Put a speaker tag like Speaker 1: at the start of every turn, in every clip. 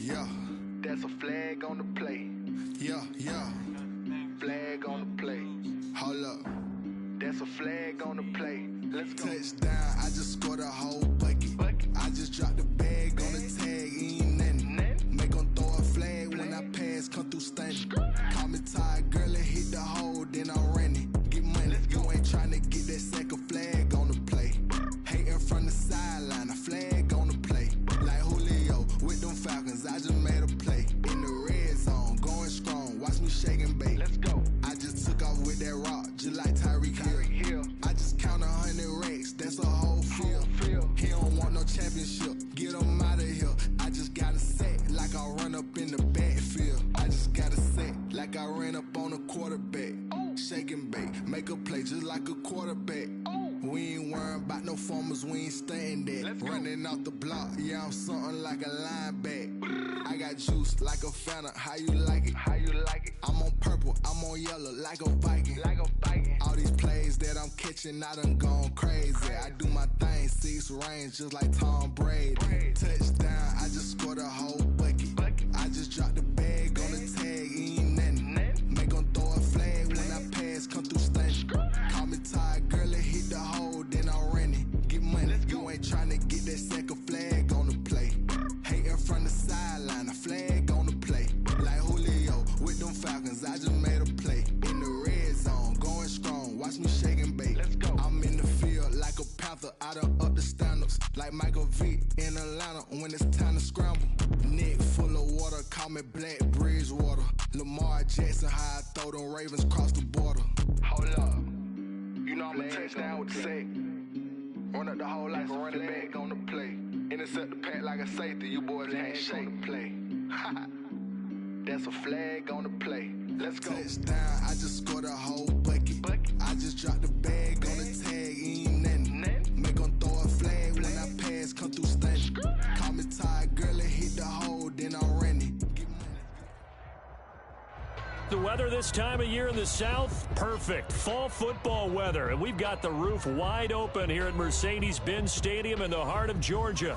Speaker 1: Yeah.
Speaker 2: That's a flag on the play.
Speaker 1: Yeah, yeah.
Speaker 2: Flag on the play.
Speaker 1: Hold up.
Speaker 2: That's a flag on the play. Let's go.
Speaker 1: Touchdown, I just scored a whole bucket. I just dropped the bag on the tag, ain't nothing. Make 'em throw a flag when I pass, come through stunning. Call me tired, girl, and hit the hole, then I'm running. Get money, you ain't tryna get that second flag on the play. Hating from the sideline, a flag on the play. Like Julio with them Falcons, I just made a play. In the red zone, going strong, watch me shake and bake.
Speaker 2: Let's go.
Speaker 1: I just took off with that rock, just like Tyreek Hill. I just count 100 racks, that's a whole field. He don't want no championship, get him out of here. I just got a set, like I run up in the backfield. I just got a set, like I ran up on a quarterback. Shake and bake, make a play just like a quarterback. We ain't worrying about no formers, we ain't staying there. Running off the block, yeah, I'm something like a lineback. I got juice like a Fanta, how you like it?
Speaker 2: How you like it?
Speaker 1: I'm on purple, I'm on yellow, like a Viking.
Speaker 2: Like a Viking.
Speaker 1: All these plays that I'm catching, I done gone crazy. I do my thing, 6 range, just like Tom Brady. Touchdown, I just scored a whole bucket. I just dropped the bag on the tag, ain't nothing. Make 'em throw a flag when I pass, come through stunning. Call me tired, girl, and hit the hole, then I'm running. Get money, you ain't tryna get that second flag on the play. Hating from the sideline, a flag on the play. Like Julio with them Falcons, I just made a play. In the red zone, going strong, watch me shake and bake.
Speaker 2: Let's go.
Speaker 1: I'm in the field like a Panther, I done up the standards. Like Michael Vick in Atlanta when it's time to scramble. Neck full of water, call me Black Bridgewater. Lamar Jackson, how I throw them Ravens cross the border.
Speaker 2: Hold up. You know I'm a touchdown with the sack. Run up the whole like a running back on the play. Intercept the pack like a safety. You boys can't shake the play. That's a flag on the play. Let's go.
Speaker 1: Touchdown, I just scored a whole bucket. I just dropped the bag on the tag, ain't nothing. Make 'em throw a flag when I pass, come through stunning. Call me tired, girl, and hit the hole, then I'm running.
Speaker 3: The weather this time of year in the South, perfect. Fall football weather, and we've got the roof wide open here at Mercedes-Benz Stadium in the heart of Georgia.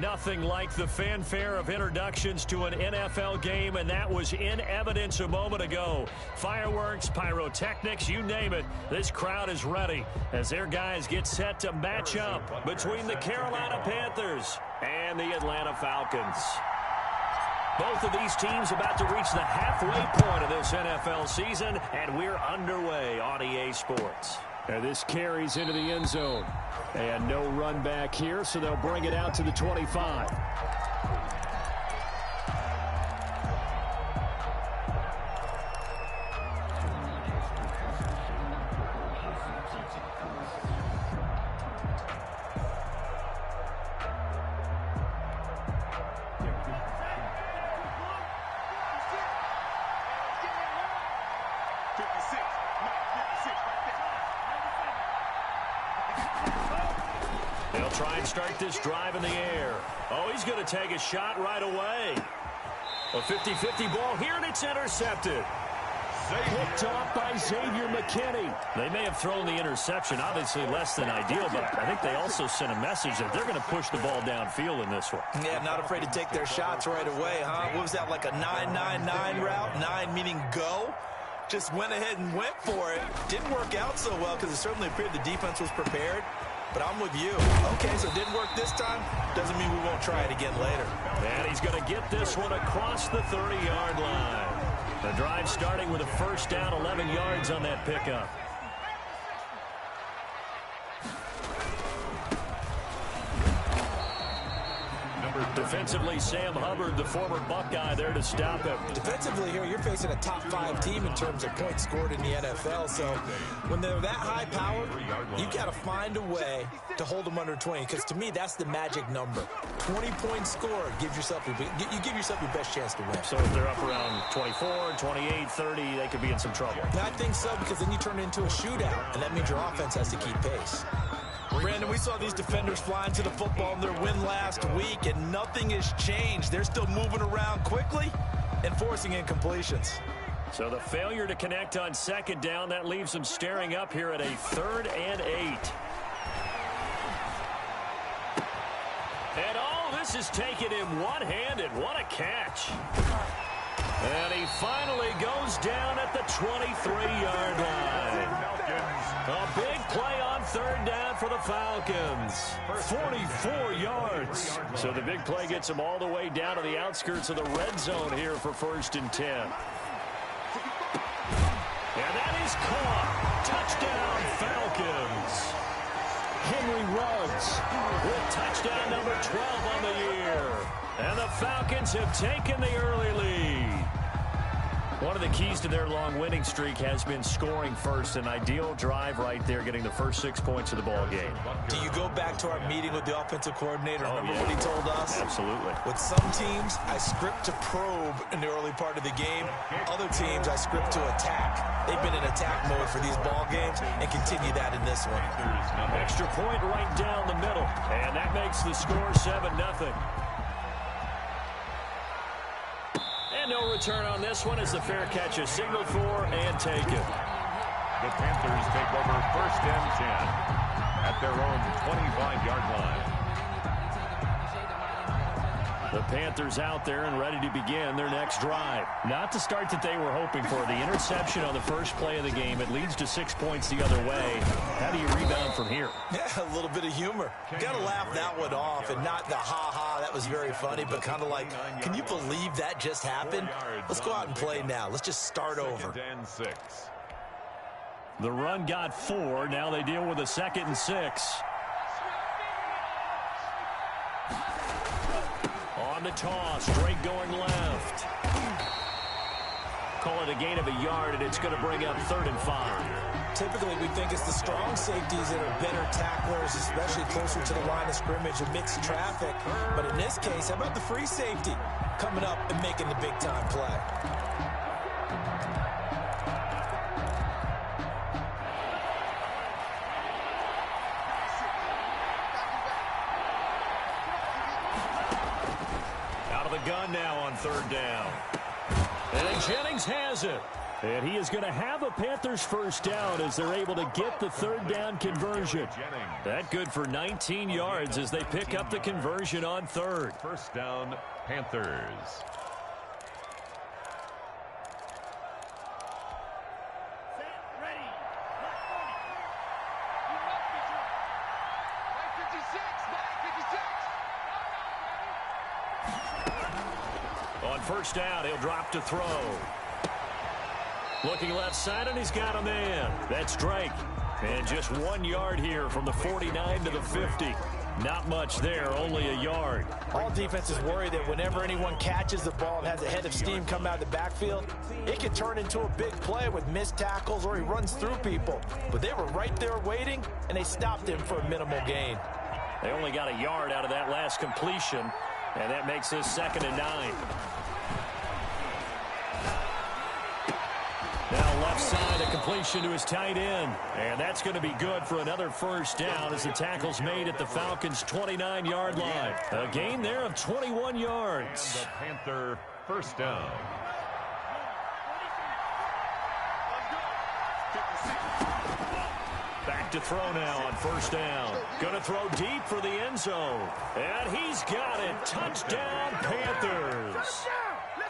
Speaker 3: Nothing like the fanfare of introductions to an NFL game, and that was in evidence a moment ago. Fireworks, pyrotechnics, you name it. This crowd is ready as their guys get set to match up between the Carolina Panthers and the Atlanta Falcons. Both of these teams about to reach the halfway point of this NFL season, and we're underway on EA Sports.
Speaker 4: And this carries into the end zone. And no run back here, so they'll bring it out to the 25.
Speaker 3: They'll try and start this drive in the air. Oh, he's going to take a shot right away. A 50-50 ball here, and it's intercepted.
Speaker 4: Picked off by Xavier McKinney.
Speaker 3: They may have thrown the interception, obviously less than ideal, but I think they also sent a message that they're going to push the ball downfield in this one.
Speaker 5: Yeah, not afraid to take their shots right away, huh? What was that, like a 9-9-9 route? 9 meaning go? Just went ahead and went for it. Didn't work out so well because it certainly appeared the defense was prepared. But I'm with you. Okay, so it didn't work this time. Doesn't mean we won't try it again later.
Speaker 3: And he's going to get this one across the 30-yard line. The drive starting with a first down, 11 yards on that pickup. Defensively, Sam Hubbard, the former Buckeye, there to stop him.
Speaker 6: Defensively here, you're facing a top-5 team in terms of points scored in the NFL. So when they're that high power, you got to find a way to hold them under 20. Because to me, that's the magic number. 20 points scored gives yourself you give yourself your best chance to win.
Speaker 3: So if they're up around 24, 28, 30, they could be in some trouble.
Speaker 6: I think so, because then you turn it into a shootout, and that means your offense has to keep pace.
Speaker 5: Brandon, we saw these defenders flying to the football in their win last week, and nothing has changed. They're still moving around quickly and forcing incompletions.
Speaker 3: So the failure to connect on second down, that leaves them staring up here at a 3rd and 8. And oh, this is taken in one-handed. What a catch. And he finally goes down at the 23-yard line. A big play on third down for the Falcons. 44 yards. So the big play gets them all the way down to the outskirts of the red zone here for 1st and 10. And that is caught. Touchdown, Falcons. Henry Ruggs with touchdown number 12 on the year. And the Falcons have taken the early lead. One of the keys to their long winning streak has been scoring first. An ideal drive right there, getting the first 6 points of the ball game.
Speaker 6: Do you go back to our meeting with the offensive coordinator? Remember what he told us?
Speaker 3: Absolutely.
Speaker 6: With some teams, I script to probe in the early part of the game. Other teams, I script to attack. They've been in attack mode for these ball games and continue that in this one.
Speaker 3: Extra point right down the middle. And that makes the score 7-0. And no return on this one as the fair catch is signaled for and taken.
Speaker 7: The Panthers take over 1st and 10 at their own 25-yard line.
Speaker 3: The Panthers out there and ready to begin their next drive. Not the start that they were hoping for. The interception on the first play of the game. It leads to 6 points the other way. How do you rebound from here?
Speaker 6: Yeah, a little bit of humor. Got to laugh that one off, and not the ha-ha, that was very funny, but kind of like, can you believe that just happened? Let's go out and play now. Let's just start over.
Speaker 7: 2nd and 6.
Speaker 3: The run got 4. Now they deal with a 2nd and 6. On the toss, Drake going left. Call it a gain of a yard, and it's going to bring up 3rd and 5.
Speaker 6: Typically, we think it's the strong safeties that are better tacklers, especially closer to the line of scrimmage amidst traffic. But in this case, how about the free safety coming up and making the big-time play?
Speaker 3: Gun now on 3rd down. And Jennings has it. And he is going to have a Panthers first down as they're able to get the 3rd down conversion. That good for 19 yards as they pick up the conversion on 3rd.
Speaker 7: 1st down, Panthers.
Speaker 3: On 1st down, he'll drop to throw. Looking left side, and he's got a man. That's Drake. And just 1 yard here from the 49 to the 50. Not much there, only a yard.
Speaker 6: All defenses worry that whenever anyone catches the ball and has a head of steam come out of the backfield, it can turn into a big play with missed tackles or he runs through people. But they were right there waiting, and they stopped him for a minimal gain.
Speaker 3: They only got a yard out of that last completion, and that makes this 2nd and 9. Now left side, a completion to his tight end. And that's going to be good for another first down as the tackle's made at the Falcons' 29-yard line. A gain there of 21 yards.
Speaker 7: The Panther first down.
Speaker 3: Back to throw now on 1st down. Going to throw deep for the end zone. And he's got it. Touchdown, Panthers.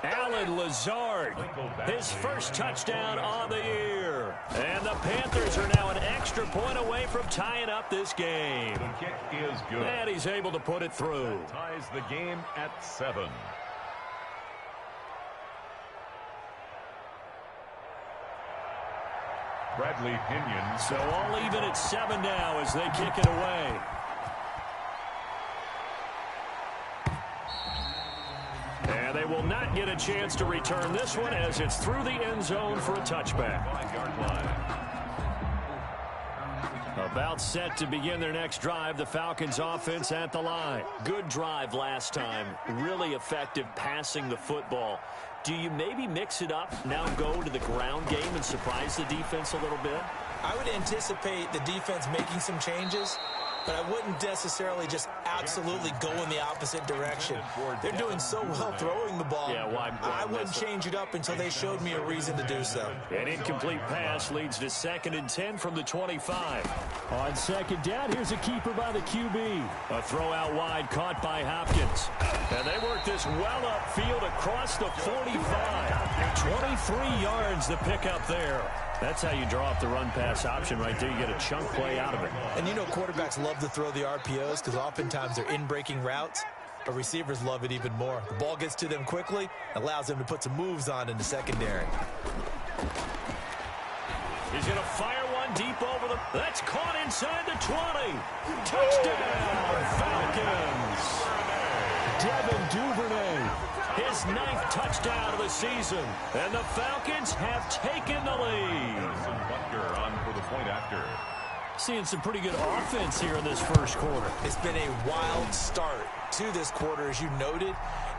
Speaker 3: Allen Lazard, his first touchdown on the year. And the Panthers are now an extra point away from tying up this game.
Speaker 7: The kick is good.
Speaker 3: And he's able to put it through.
Speaker 7: That ties the game at 7. Bradley Pinion.
Speaker 3: So all even at 7 now as they kick it away. And they will not get a chance to return this one as it's through the end zone for a touchback.
Speaker 7: 5-yard line.
Speaker 3: About set to begin their next drive, the Falcons offense at the line. Good drive last time. Really effective passing the football. Do you maybe mix it up, now go to the ground game and surprise the defense a little bit?
Speaker 6: I would anticipate the defense making some changes. but I wouldn't necessarily just absolutely go in the opposite direction. They're doing so well throwing the ball.
Speaker 3: Yeah, why
Speaker 6: I wouldn't change it up until they showed me a reason to do so.
Speaker 3: An incomplete pass leads to 2nd and 10 from the 25. On 2nd down, here's a keeper by the QB. A throw out wide caught by Hopkins. And they work this well upfield across the 45. 23 yards to pick up there. That's how you draw up the run-pass option right there. You get a chunk play out of it.
Speaker 6: And you know quarterbacks love to throw the RPOs because oftentimes they're in-breaking routes, but receivers love it even more. The ball gets to them quickly, allows them to put some moves on in the secondary.
Speaker 3: He's going to fire one deep over the... That's caught inside the 20. Touchdown, Falcons. Devin Duvernay. His 9th touchdown of the season. And the Falcons have taken the lead.
Speaker 7: Butker on for the point after.
Speaker 3: Seeing some pretty good offense here in this first quarter.
Speaker 6: It's been a wild start to this quarter, as you noted.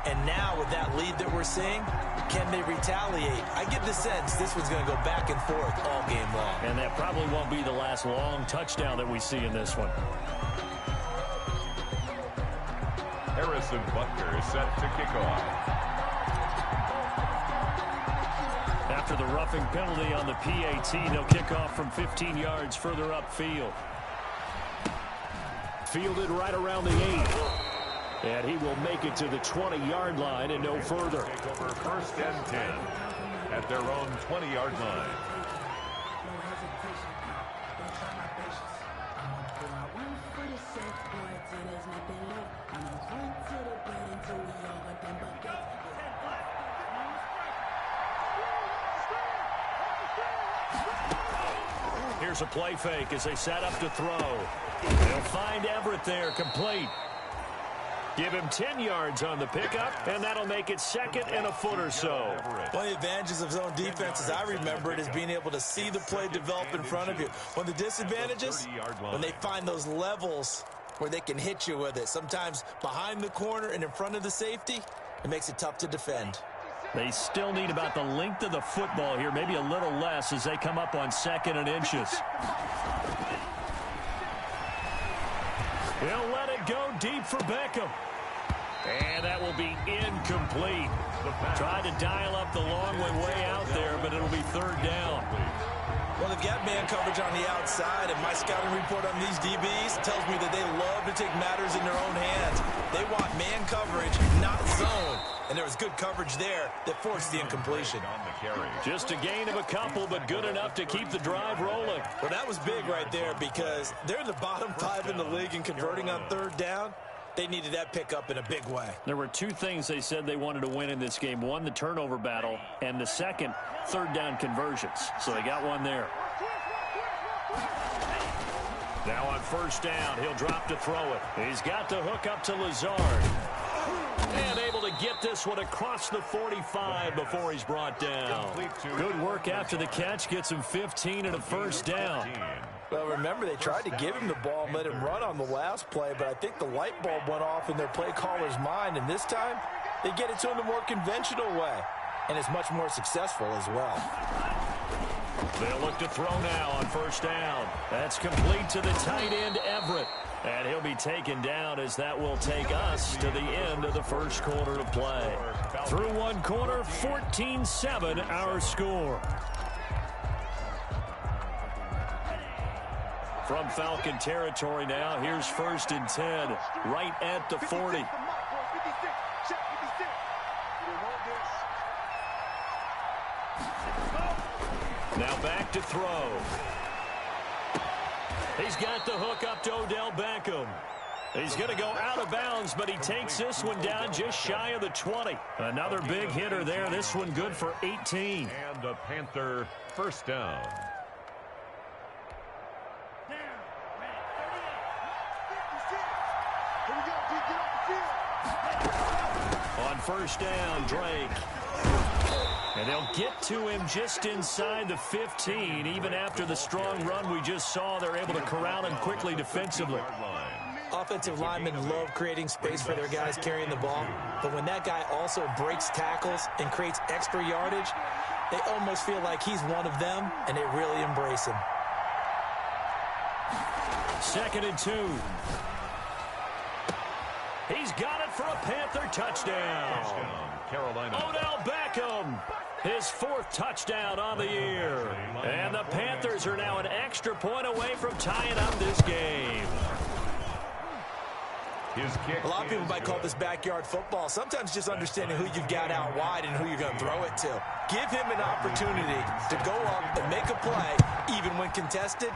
Speaker 6: And now with that lead that we're seeing, can they retaliate? I get the sense this one's going to go back and forth all game long.
Speaker 3: And that probably won't be the last long touchdown that we see in this one.
Speaker 7: Harrison Butker is set to kick off.
Speaker 3: After the roughing penalty on the PAT, they'll kick off from 15 yards further upfield. Fielded right around the 8. And he will make it to the 20-yard line and no further.
Speaker 7: Take over 1st and 10 at their own 20-yard line.
Speaker 3: Here's a play fake as they set up to throw. They'll find Everett there, complete. Give him 10 yards on the pickup, and that'll make it 2nd and a foot or so.
Speaker 6: One of the advantages of zone defense, as I remember it, is being able to see the play develop in front of you. One of the disadvantages, when they find those levels where they can hit you with it. Sometimes behind the corner and in front of the safety, it makes it tough to defend.
Speaker 3: They still need about the length of the football here, maybe a little less as they come up on 2nd and inches. He'll let it go deep for Beckham. And that will be incomplete. Tried to dial up the long way out there, but it'll be 3rd down.
Speaker 6: Well, they've got man coverage on the outside, and my scouting report on these DBs tells me that they love to take matters in their own hands. They want man coverage, not zone. And there was good coverage there that forced the incompletion.
Speaker 3: Just a gain of a couple, but good enough to keep the drive rolling.
Speaker 6: Well, that was big right there because they're in the bottom 5 in the league in converting on 3rd down. They needed that pickup in a big way.
Speaker 3: There were 2 things they said they wanted to win in this game. One, the turnover battle, and the second, 3rd down conversions. So they got one there. Now on 1st down, he'll drop to throw it. He's got the hook up to Lazard. And able to get this one across the 45 before he's brought down. Good work after the catch. Gets him 15 and a 1st down.
Speaker 6: Well, remember, they tried to give him the ball and let him run on the last play, but I think the light bulb went off in their play caller's mind, and this time they get it to him the more conventional way, and it's much more successful as well.
Speaker 3: They'll look to throw now on 1st down. That's complete to the tight end, Everett. And he'll be taken down as that will take us to the end of the first quarter of play. Through one quarter, 14-7 our score. From Falcon territory now, here's 1st and 10, right at the 40. Now back to throw. He's got the hook up to Odell Beckham. He's going to go out of bounds, but he takes this one down just shy of the 20. Another big hitter there. This one good for 18.
Speaker 7: And a Panther 1st down.
Speaker 3: On 1st down, Drake. And they'll get to him just inside the 15. Even after the strong run we just saw, they're able to corral him quickly defensively.
Speaker 6: Offensive linemen love creating space for their guys carrying the ball, but when that guy also breaks tackles and creates extra yardage, they almost feel like he's one of them, and they really embrace him.
Speaker 3: 2nd and 2. He's got it for a Panther touchdown.
Speaker 7: Carolina.
Speaker 3: Odell Beckham, his 4th touchdown on the year. And the Panthers are now an extra point away from tying up this game.
Speaker 6: A lot of people might call this backyard football. Sometimes just understanding who you've got out wide and who you're going to throw it to. Give him an opportunity to go up and make a play, even when contested.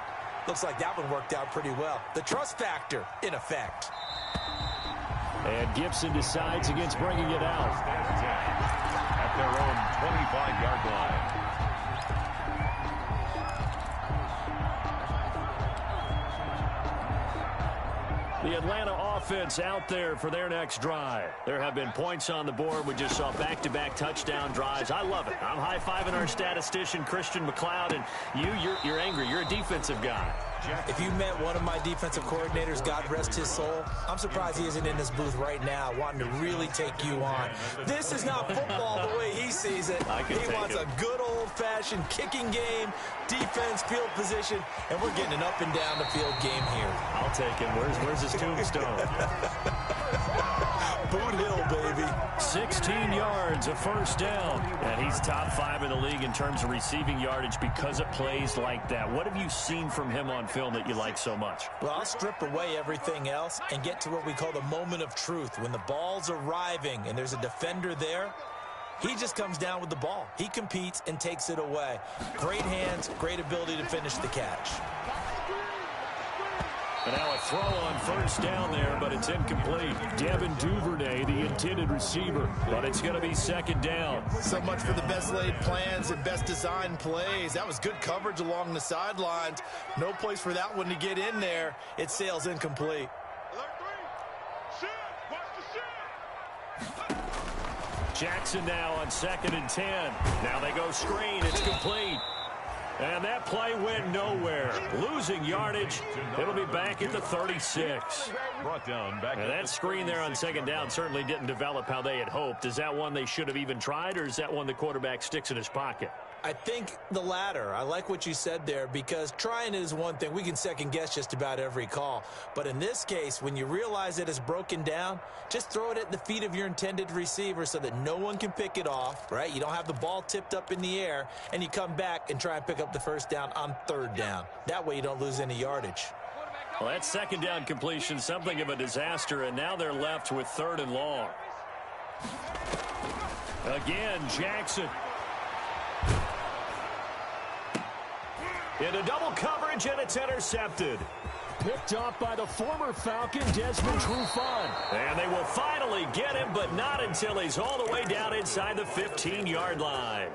Speaker 6: Looks like that one worked out pretty well. The trust factor in effect.
Speaker 4: And Gibson decides against bringing it out.
Speaker 7: At their own 25-yard line.
Speaker 3: The Atlanta offense out there for their next drive. There have been points on the board. We just saw back-to-back touchdown drives. I love it. I'm high-fiving our statistician, Christian McLeod, and you're angry. You're a defensive guy.
Speaker 6: If you met one of my defensive coordinators, God rest his soul, I'm surprised he isn't in this booth right now wanting to really take you on. This is not football the way he sees it. He wants a good old-fashioned kicking game, defense, field position, and we're getting an up and down the field game here.
Speaker 3: I'll take him. Where's his tombstone?
Speaker 6: Boot Hill, baby.
Speaker 3: 16 yards, a first down. And he's top 5 in the league in terms of receiving yardage because of plays like that. What have you seen from him on film that you like so much?
Speaker 6: Well, I'll strip away everything else and get to what we call the moment of truth. When the ball's arriving and there's a defender there, he just comes down with the ball. He competes and takes it away. Great hands, great ability to finish the catch.
Speaker 3: And now a throw on first down there, but it's incomplete. Devin Duvernay, the intended receiver, but it's going to be 2nd down.
Speaker 5: So much for the best laid plans and best designed plays. That was good coverage along the sidelines. No place for that one to get in there. It sails incomplete.
Speaker 3: Jackson now on 2nd and 10. Now they go screen. It's complete. And that play went nowhere. Losing yardage. It'll be back at the 36.
Speaker 7: Brought down back.
Speaker 3: And that screen there on 2nd down certainly didn't develop how they had hoped. Is that one they should have even tried, or is that one the quarterback sticks in his pocket?
Speaker 6: I think the latter. I like what you said there, because trying is one thing. We can second guess just about every call. But in this case, when you realize that it's broken down, just throw it at the feet of your intended receiver so that no one can pick it off, right? You don't have the ball tipped up in the air, and you come back and try and pick up the first down on 3rd down. That way you don't lose any yardage.
Speaker 3: Well, that 2nd down completion, something of a disaster, and now they're left with 3rd and long. Again, Jackson. Into double coverage, and it's intercepted.
Speaker 4: Picked off by the former Falcon, Desmond Trufant.
Speaker 3: And they will finally get him, but not until he's all the way down inside the 15-yard line.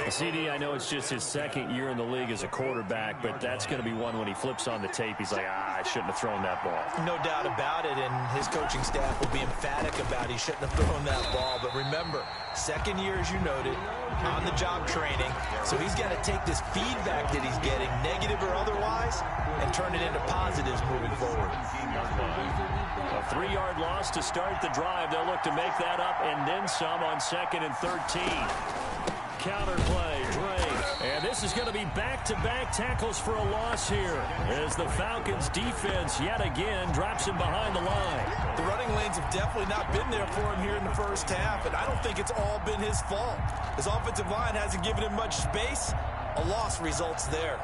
Speaker 3: CD, I know it's just his 2nd year in the league as a quarterback, but that's going to be one when he flips on the tape. He's like, I shouldn't have thrown that ball.
Speaker 6: No doubt about it, and his coaching staff will be emphatic about he shouldn't have thrown that ball. But remember, 2nd year, as you noted, on-the-job training. So he's got to take this feedback that he's getting, negative or otherwise, and turn it into positives moving forward.
Speaker 3: A 3-yard loss to start the drive. They'll look to make that up and then some on 2nd and 13. Counter play, Drake. And this is going to be back-to-back tackles for a loss here as the Falcons defense yet again drops him behind the line.
Speaker 6: The running lanes have definitely not been there for him here in the first half, and I don't think it's all been his fault. His offensive line hasn't given him much space. A loss results there.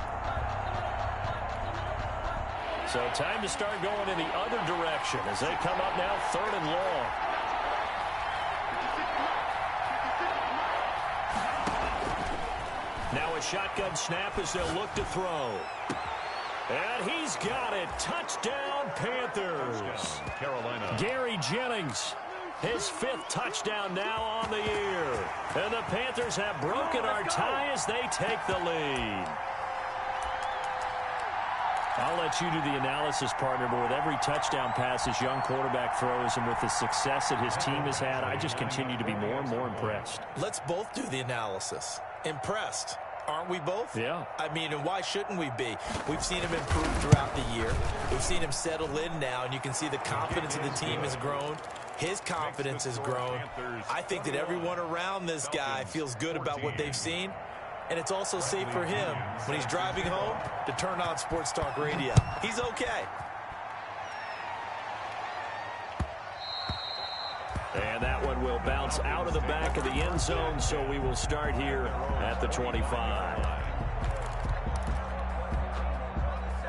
Speaker 3: So time to start going in the other direction as they come up now 3rd and long. Now a shotgun snap as they'll look to throw. And he's got it. Touchdown, Panthers.
Speaker 7: Carolina.
Speaker 3: Gary Jennings, his 5th touchdown now on the year. And the Panthers have broken our tie as they take the lead. I'll let you do the analysis, partner, but with every touchdown pass his young quarterback throws and with the success that his team has had, I just continue to be more and more impressed.
Speaker 6: Let's both do the analysis. Impressed. Aren't we both?
Speaker 3: Yeah.
Speaker 6: I mean, and why shouldn't we be? We've seen him improve throughout the year. We've seen him settle in now, and you can see the confidence of the team has grown. His confidence has grown. I think that everyone around this guy feels good about what they've seen. and it's also safe for him when he's driving home to turn on Sports Talk Radio. He's okay.
Speaker 3: And that one will bounce out of the back of the end zone, so we will start here at the 25.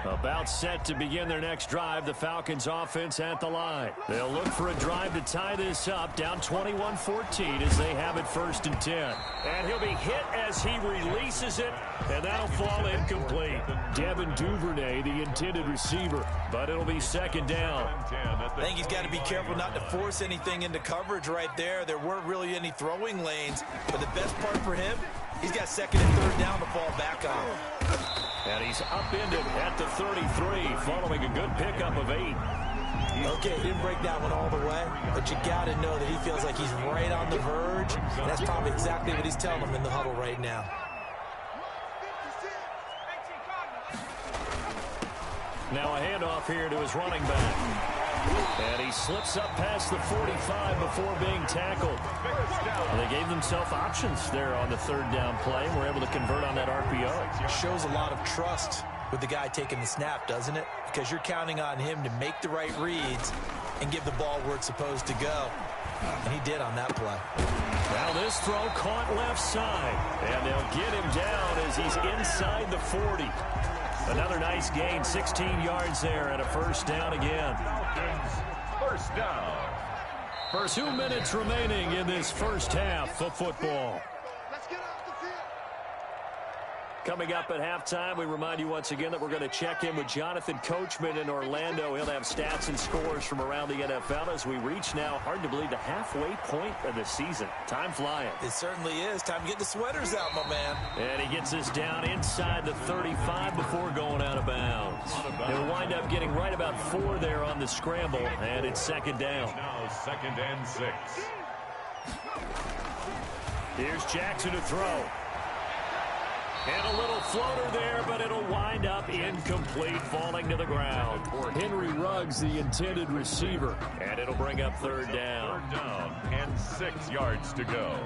Speaker 3: About set to begin their next drive, the Falcons offense at the line. They'll look for a drive to tie this up, down 21-14 as they have it 1st and 10. And he'll be hit as he releases it, and that'll fall incomplete. Devin Duvernay, the intended receiver, but it'll be 2nd down.
Speaker 6: I think he's got to be careful not to force anything into coverage right there. There weren't really any throwing lanes, but the best part for him, he's got 2nd and 3rd down to fall back on.
Speaker 3: And he's upended at the 33, following a good pickup of 8.
Speaker 6: Okay, he didn't break that one all the way, but you got to know that he feels like he's right on the verge. And that's probably exactly what he's telling him in the huddle right now.
Speaker 3: Now a handoff here to his running back. And he slips up past the 45 before being tackled. Well, they gave themselves options there on the 3rd down play and were able to convert on that RPO.
Speaker 6: It shows a lot of trust with the guy taking the snap, doesn't it? Because you're counting on him to make the right reads and give the ball where it's supposed to go. And he did on that play.
Speaker 3: Now this throw caught left side. And they'll get him down as he's inside the 40. Another nice gain, 16 yards there and a 1st down again.
Speaker 7: 1st down.
Speaker 3: 2 minutes remaining in this 1st half of football. Coming up at halftime, we remind you once again that we're going to check in with Jonathan Coachman in Orlando. He'll have stats and scores from around the NFL as we reach now, hard to believe, the halfway point of the season. Time flying.
Speaker 6: It certainly is. Time to get the sweaters out, my man.
Speaker 3: And he gets us down inside the 35 before going out of bounds. He'll wind up getting right about 4 there on the scramble, and it's 2nd down.
Speaker 7: Now 2nd and 6.
Speaker 3: Here's Jackson to throw. And a little floater there, but it'll wind up incomplete, falling to the ground. Henry Ruggs, the intended receiver. And it'll bring up 3rd down.
Speaker 7: 3rd down and 6 yards to go.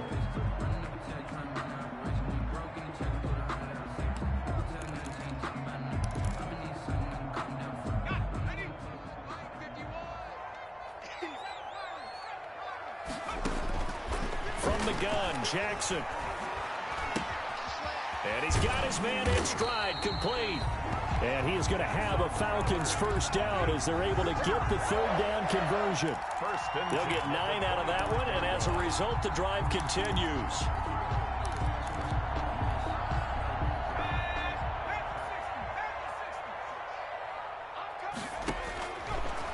Speaker 3: From the gun, Jackson. And he's got his man in stride, complete. And he is going to have a Falcons 1st down as they're able to get the 3rd down conversion. They'll get 9 out of that one, and as a result, the drive continues.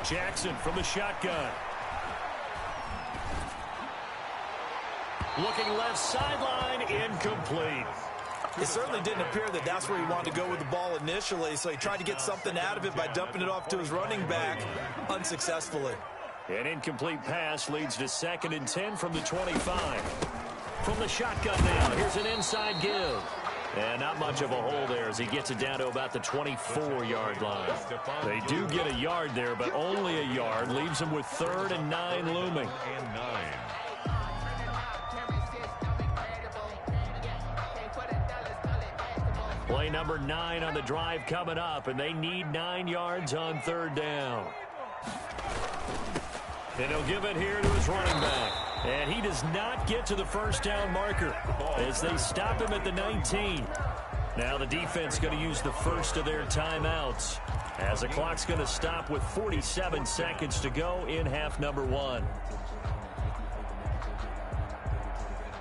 Speaker 3: Jackson from the shotgun. Looking left sideline, incomplete.
Speaker 6: It certainly didn't appear that that's where he wanted to go with the ball initially, so he tried to get something out of it by dumping it off to his running back unsuccessfully.
Speaker 3: An incomplete pass leads to 2nd and 10 from the 25. From the shotgun now, here's an inside give. And not much of a hole there as he gets it down to about the 24-yard line. They do get a yard there, but only a yard. Leaves them with 3rd and 9 looming.
Speaker 7: And 9.
Speaker 3: Play number 9 on the drive coming up, and they need 9 yards on 3rd down. And he'll give it here to his running back. And he does not get to the 1st down marker as they stop him at the 19. Now the defense going to use the first of their timeouts as the clock's going to stop with 47 seconds to go in half number 1.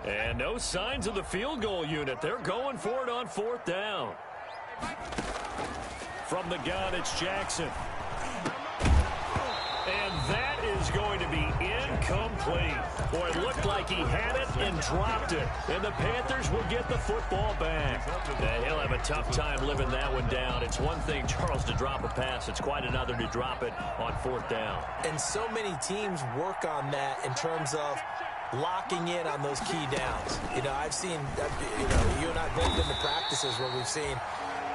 Speaker 3: And no signs of the field goal unit. They're going for it on 4th down. From the gun, it's Jackson. And that is going to be incomplete. Boy, it looked like he had it and dropped it. And the Panthers will get the football back. And he'll have a tough time living that one down. It's one thing, Charles, to drop a pass. It's quite another to drop it on 4th down.
Speaker 6: And so many teams work on that in terms of locking in on those key downs. You know, I've seen, you and I both been to practices where we've seen,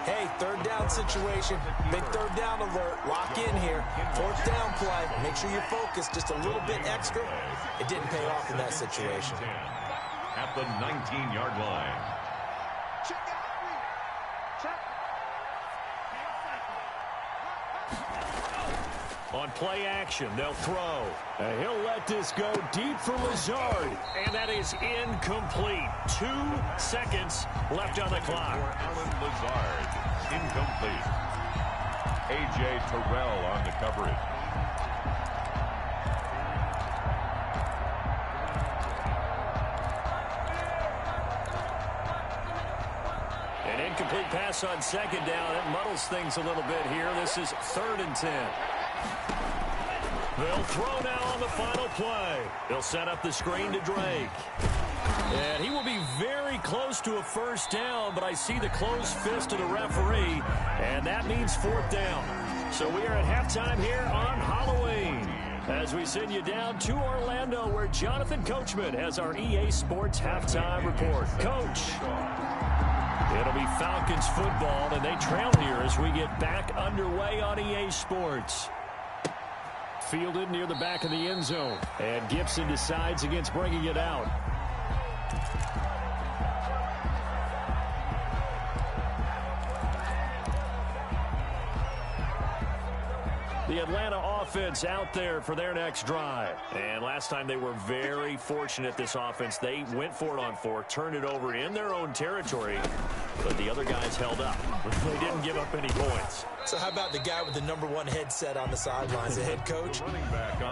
Speaker 6: hey, 3rd down situation, big 3rd down alert, lock in here, 4th down play, make sure you're focused just a little bit extra. It didn't pay off in that situation.
Speaker 7: At the 19-yard line.
Speaker 3: On play action, they'll throw. And he'll let this go deep for Lazard. And that is incomplete. 2 seconds left on the clock.
Speaker 7: For Alan Lazard, incomplete. A.J. Terrell on the coverage.
Speaker 3: An incomplete pass on second down. It muddles things a little bit here. This is 3rd and 10. They'll throw now on the final play. They'll set up the screen to Drake. And he will be very close to a first down, but I see the closed fist of the referee, and that means 4th down. So we are at halftime here on Halloween as we send you down to Orlando, where Jonathan Coachman has our EA Sports halftime report. Coach, it'll be Falcons football, and they trail here as we get back underway on EA Sports. Fielded near the back of the end zone, and Gibson decides against bringing it out. The Atlanta offense out there for their next drive. And last time they were very fortunate, this offense. They went for it on 4th, turned it over in their own territory, but the other guys held up. They didn't give up any points.
Speaker 6: So how about the guy with the #1 headset on the sidelines, the head coach?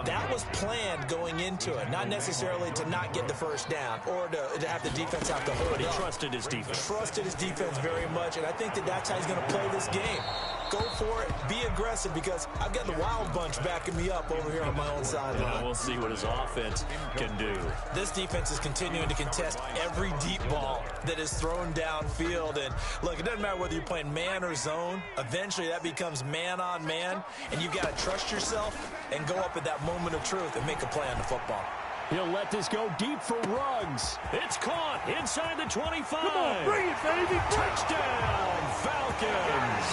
Speaker 6: That was planned going into it, not necessarily to not get the first down or to have the defense have to hold
Speaker 3: But he
Speaker 6: up.
Speaker 3: trusted his defense.
Speaker 6: Trusted his defense very much, and I think that's how he's going to play this game. Go for it, be aggressive, because I've got the Wild Bunch backing me up over here on my own sideline.
Speaker 3: We'll see what his offense can do.
Speaker 6: This defense is continuing to contest every deep ball that is thrown downfield. And look, it doesn't matter whether you're playing man or zone. Eventually that becomes man on man, and you've got to trust yourself and go up at that moment of truth and make a play on the football.
Speaker 3: He'll let this go deep for Ruggs. It's caught inside the 25.
Speaker 7: Come on, bring it, baby.
Speaker 3: Touchdown, Falcons.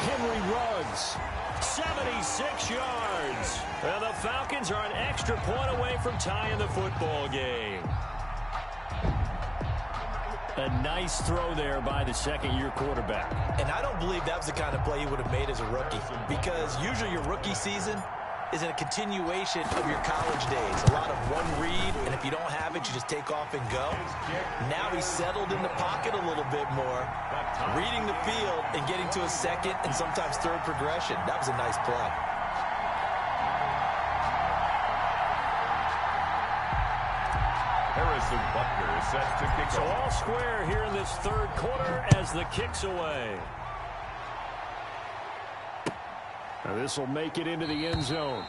Speaker 3: Henry Ruggs, 76 yards. And the Falcons are an extra point away from tying the football game. A nice throw there by the second-year quarterback.
Speaker 6: And I don't believe that was the kind of play he would have made as a rookie, because usually your rookie season is in a continuation of your college days. A lot of one read, and if you don't have it, you just take off and go. Now he's settled in the pocket a little bit more, reading the field and getting to a second and sometimes third progression. That was a nice play.
Speaker 7: Harrison Butker is set to kick
Speaker 3: So
Speaker 7: off.
Speaker 3: all square here in this third quarter as the kick's away. Now this will make it into the end zone.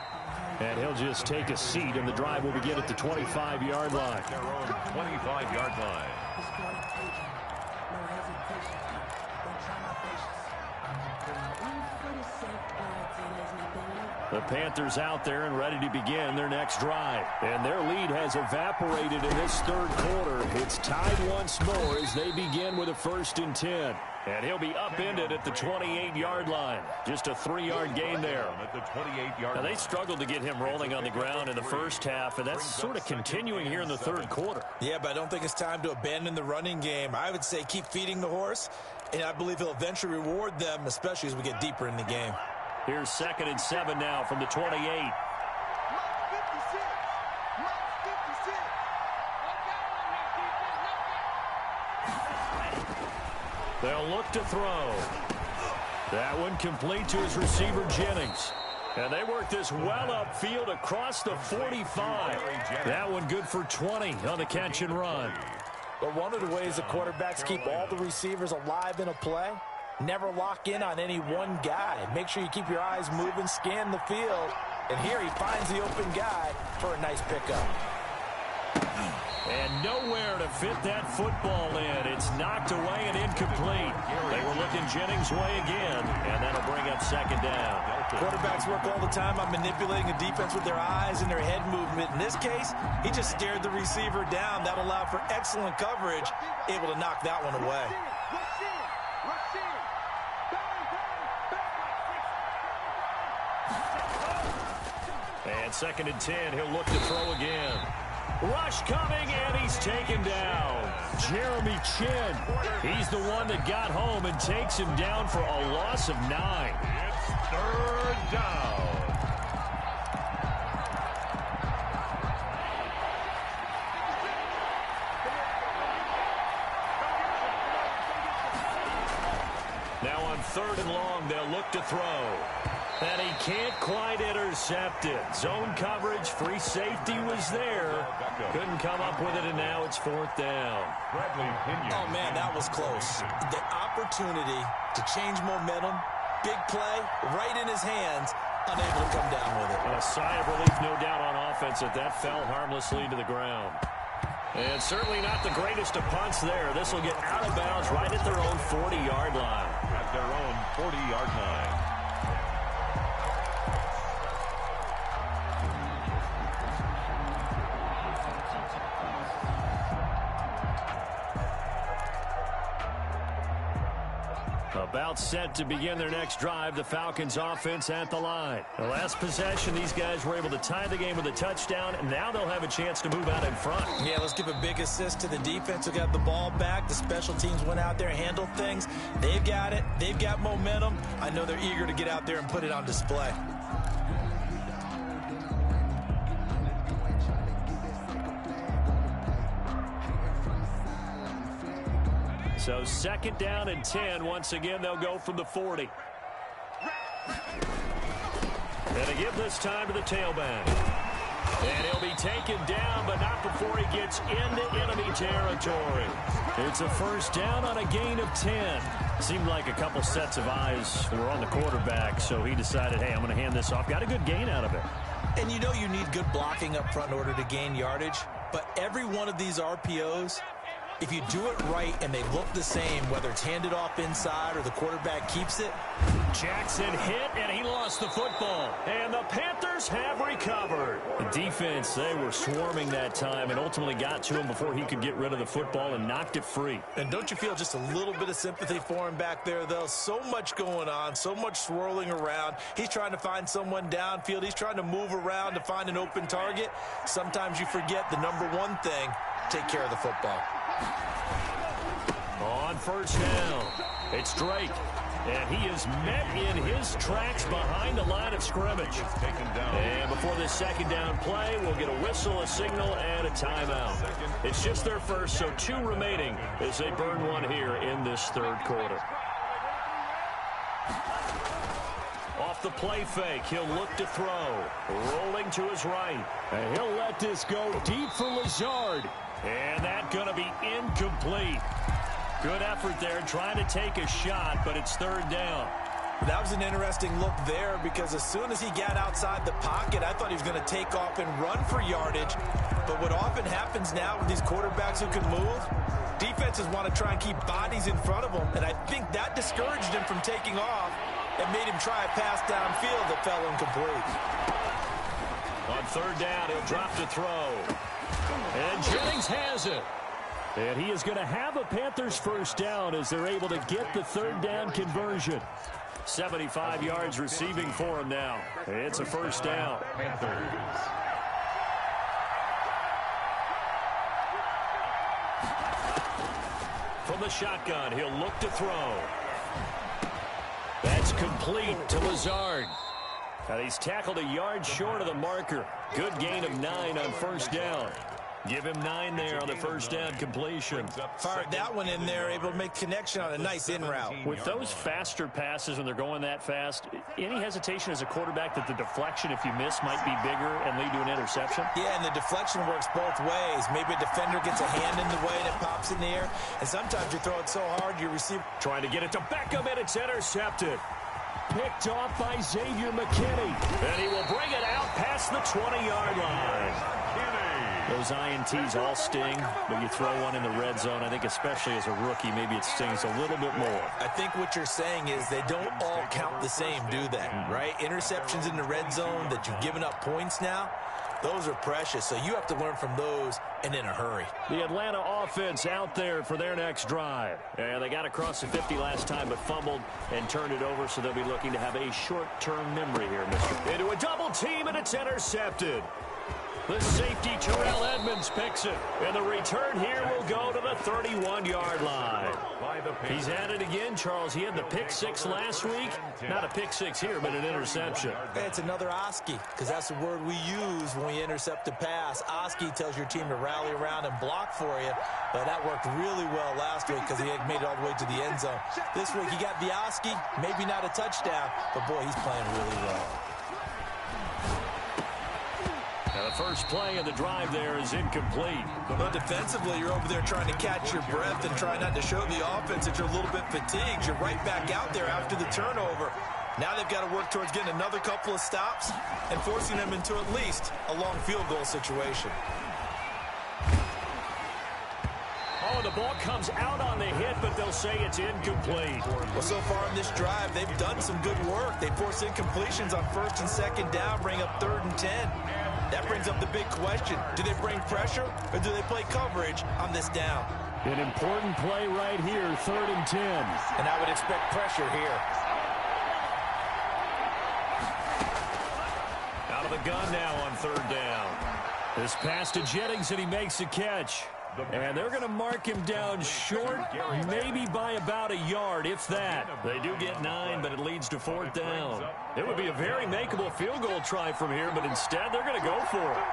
Speaker 3: And he'll just take a seat, and the drive will begin at the 25-yard line.
Speaker 7: Their own 25-yard line.
Speaker 3: The Panthers out there and ready to begin their next drive. And their lead has evaporated in this third quarter. It's tied once more as they begin with a 1st and 10. And he'll be upended at the 28-yard line. Just a 3-yard gain there.
Speaker 7: At the 28-yard
Speaker 3: Now, they
Speaker 7: line.
Speaker 3: struggled to get him rolling on the ground in the first half, and that's sort of continuing here in the third quarter.
Speaker 6: Yeah, but I don't think it's time to abandon the running game. I would say keep feeding the horse, and I believe he'll eventually reward them, especially as we get deeper in the game.
Speaker 3: Here's 2nd and 7 now from the 28. They'll look to throw. That one complete to his receiver, Jennings. And they work this well upfield across the 45. That one good for 20 on the catch and run.
Speaker 6: But one of the ways the quarterbacks keep all the receivers alive in a play, never lock in on any one guy. Make sure you keep your eyes moving, scan the field. And here he finds the open guy for a nice pickup.
Speaker 3: And nowhere to fit that football in. It's knocked away and incomplete. They were looking Jennings' way again, and that'll bring up 2nd down.
Speaker 6: Quarterbacks work all the time on manipulating a defense with their eyes and their head movement. In this case, he just stared the receiver down. That allowed for excellent coverage, able to knock that one away.
Speaker 3: And 2nd and 10, he'll look to throw again. Rush coming, and he's taken down. Jeremy Chin. He's the one that got home and takes him down for a loss of 9.
Speaker 7: It's 3rd down.
Speaker 3: 3rd and long. They'll look to throw. And he can't quite intercept it. Zone coverage, free safety was there. Couldn't come up with it, and now it's 4th down.
Speaker 6: Oh, man, that was close. The opportunity to change momentum, big play, right in his hands, unable to come down with it.
Speaker 3: A sigh of relief, no doubt, on offense that fell harmlessly to the ground. And certainly not the greatest of punts there. This will get out of bounds right at their own 40-yard line.
Speaker 7: At their own 40-yard line.
Speaker 3: About set to begin their next drive, the Falcons offense at the line. The last possession, these guys were able to tie the game with a touchdown, and now they'll have a chance to move out in front.
Speaker 6: Yeah, let's give a big assist to the defense who got the ball back. The special teams went out there and handled things. They've got it. They've got momentum. I know they're eager to get out there and put it on display.
Speaker 3: So 2nd down and 10. Once again, they'll go from the 40. And a give this time to the tailback. And he'll be taken down, but not before he gets into enemy territory. It's a 1st down on a gain of 10. Seemed like a couple sets of eyes were on the quarterback, so he decided, hey, I'm going to hand this off. Got a good gain out of it.
Speaker 6: And you know you need good blocking up front in order to gain yardage, but every one of these RPOs, if you do it right and they look the same, whether it's handed off inside or the quarterback keeps it.
Speaker 3: Jackson hit, and he lost the football. And the Panthers have recovered. The defense, they were swarming that time and ultimately got to him before he could get rid of the football and knocked it free.
Speaker 6: And don't you feel just a little bit of sympathy for him back there, though? So much going on, so much swirling around. He's trying to find someone downfield. He's trying to move around to find an open target. Sometimes you forget the number one thing, take care of the football.
Speaker 3: On 1st down, it's Drake. And he is met in his tracks behind the line of scrimmage. And before this 2nd down play, we'll get a whistle, a signal, and a timeout. It's just their first, so 2 remaining as they burn one here in this 3rd quarter. Off the play fake, he'll look to throw. Rolling to his right. And he'll let this go deep for Lazard. And that's going to be incomplete. Good effort there, trying to take a shot, but it's 3rd down.
Speaker 6: That was an interesting look there because as soon as he got outside the pocket, I thought he was going to take off and run for yardage. But what often happens now with these quarterbacks who can move, defenses want to try and keep bodies in front of them, and I think that discouraged him from taking off and made him try a pass downfield that fell incomplete.
Speaker 3: On 3rd down, he'll drop to throw. And Jennings has it. And he is going to have a Panthers 1st down as they're able to get the 3rd down conversion. 75 yards receiving for him now. It's a 1st down.
Speaker 7: Panthers.
Speaker 3: From the shotgun, he'll look to throw. That's complete to Lazard. And he's tackled a yard short of the marker. Good gain of 9 on 1st down. Give him 9 there on the 1st down completion.
Speaker 6: Fired that one in there, able to make connection on a nice in route.
Speaker 3: With those faster passes when they're going that fast, any hesitation as a quarterback that the deflection, if you miss, might be bigger and lead to an interception?
Speaker 6: Yeah, and the deflection works both ways. Maybe a defender gets a hand in the way and it pops in the air. And sometimes you throw it so hard you receive.
Speaker 3: Trying to get it to Beckham, and it's intercepted. Picked off by Xavier McKinney. And he will bring it out past the 20-yard line. Those INTs all sting, but you throw one in the red zone, I think especially as a rookie, maybe it stings a little bit more.
Speaker 6: I think what you're saying is they don't all count the same, do they? Right? Interceptions in the red zone that you've given up points now, those are precious, so you have to learn from those and in a hurry.
Speaker 3: The Atlanta offense out there for their next drive. And they got across the 50 last time, but fumbled and turned it over, so they'll be looking to have a short-term memory here, mister. Into a double team, and it's intercepted. The safety, Terrell Edmonds, picks it. And the return here will go to the 31-yard line. He's at it again, Charles. He had the pick six last week. Not a pick six here, but an interception.
Speaker 6: It's another AuG, because that's the word we use when we intercept a pass. AuG tells your team to rally around and block for you. But that worked really well last week because he had made it all the way to the end zone. This week he got the AuG, maybe not a touchdown, but boy, he's playing really well.
Speaker 3: Now the first play of the drive there is incomplete.
Speaker 5: But defensively, you're over there trying to catch your breath and try not to show the offense that you're a little bit fatigued. You're right back out there after the turnover. Now they've got to work towards getting another couple of stops and forcing them into at least a long field goal situation.
Speaker 3: Oh, the ball comes out on the hit, but they'll say it's incomplete.
Speaker 5: Well, so far in this drive, they've done some good work. They force incompletions on first and second down, bring up 3rd and 10. That brings up the big question. Do they bring pressure or do they play coverage on this down?
Speaker 4: An important play right here, 3rd and 10.
Speaker 6: And I would expect pressure here.
Speaker 3: Out of the gun now on 3rd down. This pass to Jennings, and he makes the catch. And they're going to mark him down short, maybe by about a yard, if that. They do get 9, but it leads to 4th down. It would be a very makeable field goal try from here, but instead they're going to go for it.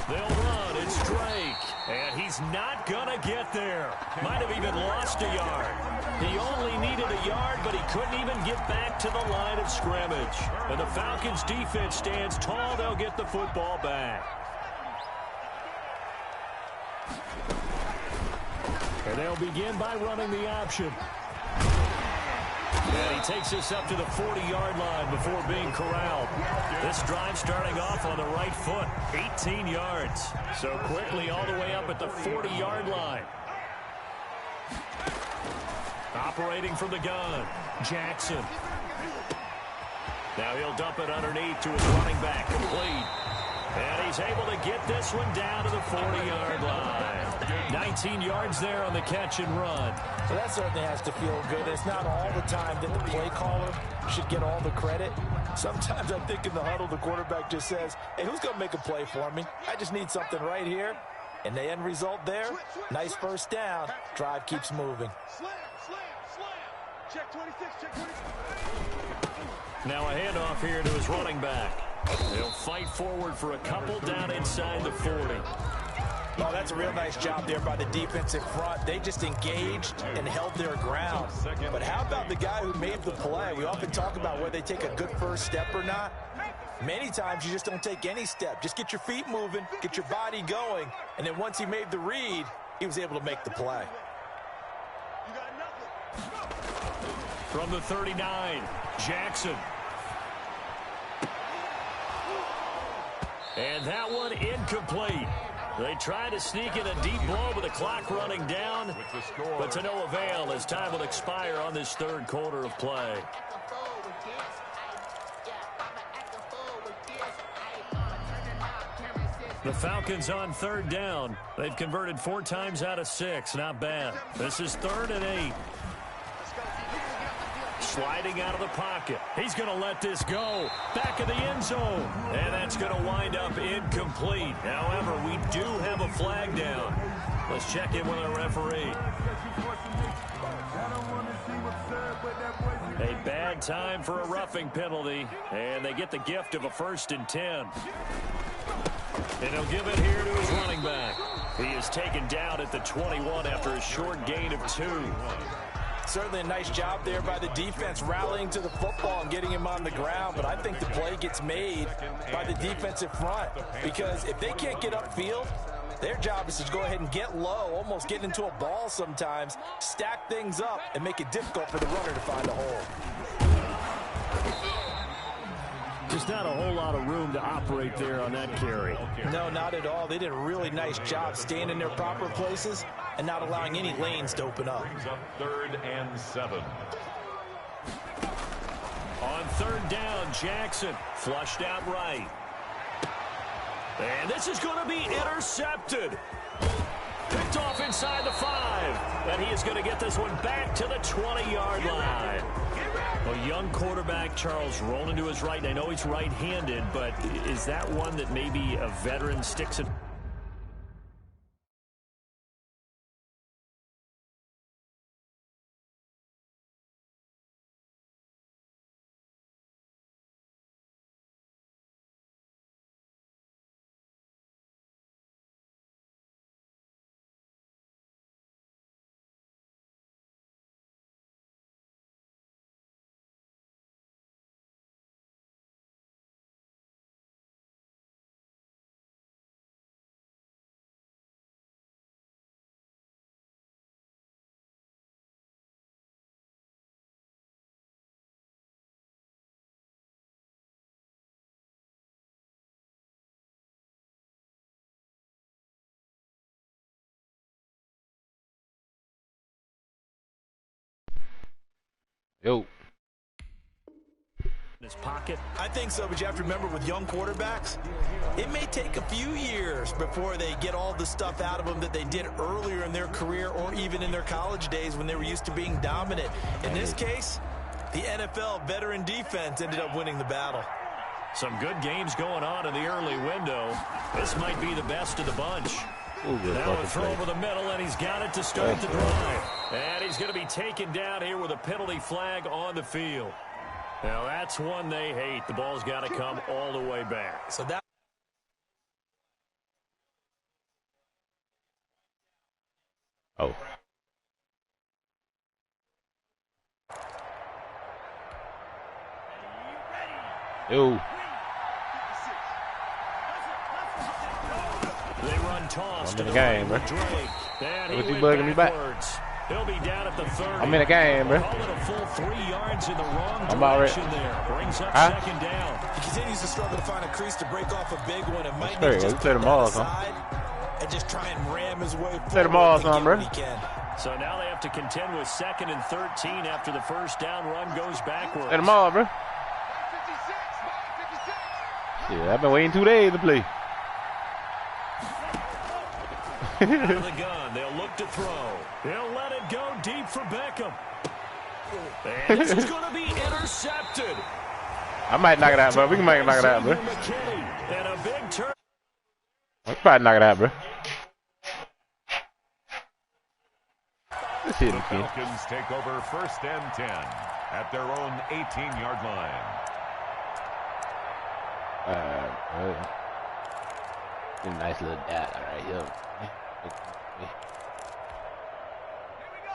Speaker 3: They'll run. It's Drake. And he's not going to get there. Might have even lost a yard. He only needed a yard, but he couldn't even get back to the line of scrimmage. And the Falcons' defense stands tall. They'll get the football back. And they'll begin by running the option. And he takes this up to the 40-yard line before being corralled. This drive starting off on the right foot, 18 yards. So quickly all the way up at the 40-yard line. Operating from the gun, Jackson. Now he'll dump it underneath to his running back, complete. And he's able to get this one down to the 40-yard line. 19 yards there on the catch and run.
Speaker 6: So that certainly has to feel good. It's not all the time that the play caller should get all the credit. Sometimes I think in the huddle, the quarterback just says, hey, who's going to make a play for me? I just need something right here. And the end result there, nice first down. Drive keeps moving.
Speaker 2: Check 26, check 26.
Speaker 3: Now a handoff here to his running back. They'll fight forward for a couple down inside the 40.
Speaker 6: Oh, that's a real nice job there by the defensive front. They just engaged and held their ground. But how about the guy who made the play? We often talk about whether they take a good first step or not. Many times you just don't take any step. Just get your feet moving, get your body going, and then once he made the read, he was able to make the play.
Speaker 3: From the 39, Jackson. And that one incomplete. They try to sneak in a deep blow with the clock running down, but to no avail as time will expire on this 3rd quarter of play. The Falcons on 3rd down. They've converted 4 times out of 6. Not bad. This is 3rd and 8. Sliding out of the pocket. He's going to let this go. Back of the end zone. And that's going to wind up incomplete. However, we do have a flag down. Let's check in with our referee. A bad time for a roughing penalty. And they get the gift of a 1st and 10. And he'll give it here to his running back. He is taken down at the 21 after a short gain of 2.
Speaker 6: Certainly a nice job there by the defense rallying to the football and getting him on the ground, but I think the play gets made by the defensive front because if they can't get upfield, their job is to go ahead and get low, almost get into a ball sometimes, stack things up, and make it difficult for the runner to find a hole.
Speaker 4: Just not a whole lot of room to operate there on that carry.
Speaker 6: No, not at all. They did a really nice job staying in their proper places and not allowing any lanes to open up.
Speaker 7: 3rd and 7.
Speaker 3: On 3rd down, Jackson flushed out right. And this is going to be intercepted. Picked off inside the 5. And he is going to get this one back to the 20-yard line. A young quarterback, Charles, rolling to his right. And I know he's right-handed, but is that one that maybe a veteran sticks it?
Speaker 8: Yo.
Speaker 3: His pocket.
Speaker 6: I think so, but you have to remember with young quarterbacks, it may take a few years before they get all the stuff out of them that they did earlier in their career or even in their college days when they were used to being dominant. In this case, the NFL veteran defense ended up winning the battle.
Speaker 3: Some good games going on in the early window. This might be the best of the bunch. Now a throw over the middle, and he's got it to start the drive. And he's going to be taken down here with a penalty flag on the field. Now that's one they hate. The ball's got to come all the way back.
Speaker 6: So that.
Speaker 8: Oh. Yo.
Speaker 3: They run toss
Speaker 8: I'm in the game, bro.
Speaker 3: What
Speaker 8: you bugging me back?
Speaker 3: He'll be down at the 30.
Speaker 8: I'm in the game, bro.
Speaker 3: Call it a full 3 yards in the wrong
Speaker 8: I'm about ready.
Speaker 3: direction there. Brings up second down.
Speaker 6: He continues to struggle to find a crease to break off a big one. It might be just
Speaker 8: play them all,
Speaker 6: and just try and ram his way forward.
Speaker 8: Play them all, bro.
Speaker 3: So now they have to contend with 2nd and 13 after the first down run goes backwards.
Speaker 8: Play them all, bro. Yeah, I've been waiting 2 days to play.
Speaker 3: Out of the gun, they'll look to throw. He'll let it go deep for Beckham. And this is going to be intercepted.
Speaker 8: I might knock it out, bro. We can make it knock it out, bro.
Speaker 3: And a big turn.
Speaker 8: I can probably knock it out, bro. Let's see it
Speaker 7: The
Speaker 8: again.
Speaker 7: Falcons take over 1st and 10 at their own 18-yard line.
Speaker 8: Nice little data right here.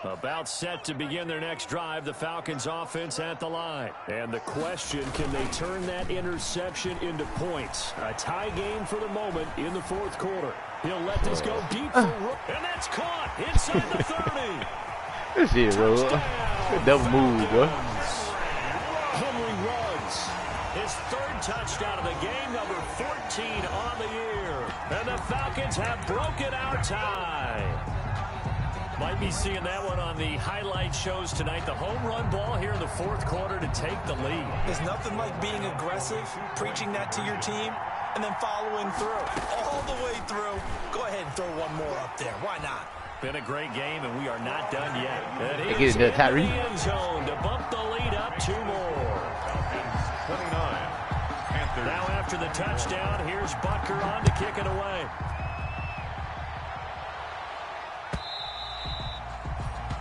Speaker 3: About set to begin their next drive, the Falcons offense at the line. And the question, can they turn that interception into points? A tie game for the moment in the 4th quarter. He'll let this go deep for and that's caught inside the 30.
Speaker 8: This shit, bro. Double move, bro.
Speaker 3: Henry runs. His 3rd touchdown of the game, number 14 on the year. And the Falcons have broken our tie. Might be seeing that one on the highlight shows tonight. The home run ball here in the 4th quarter to take the lead.
Speaker 6: There's nothing like being aggressive, preaching that to your team, and then following through. All the way through. Go ahead and throw one more up there. Why not?
Speaker 3: Been a great game, and we are not done yet. And
Speaker 8: They get it to Tyree.
Speaker 3: in the end zone to bump the lead up 2 more.
Speaker 7: 29. Panthers.
Speaker 3: Now after the touchdown, here's Butker on to kick it away.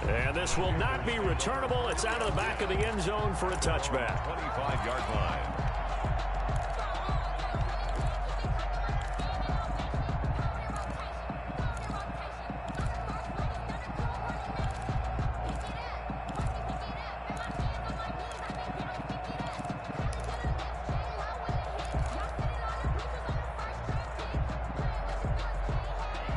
Speaker 3: And this will not be returnable. It's out of the back of the end zone for a touchback.
Speaker 7: 25-yard line.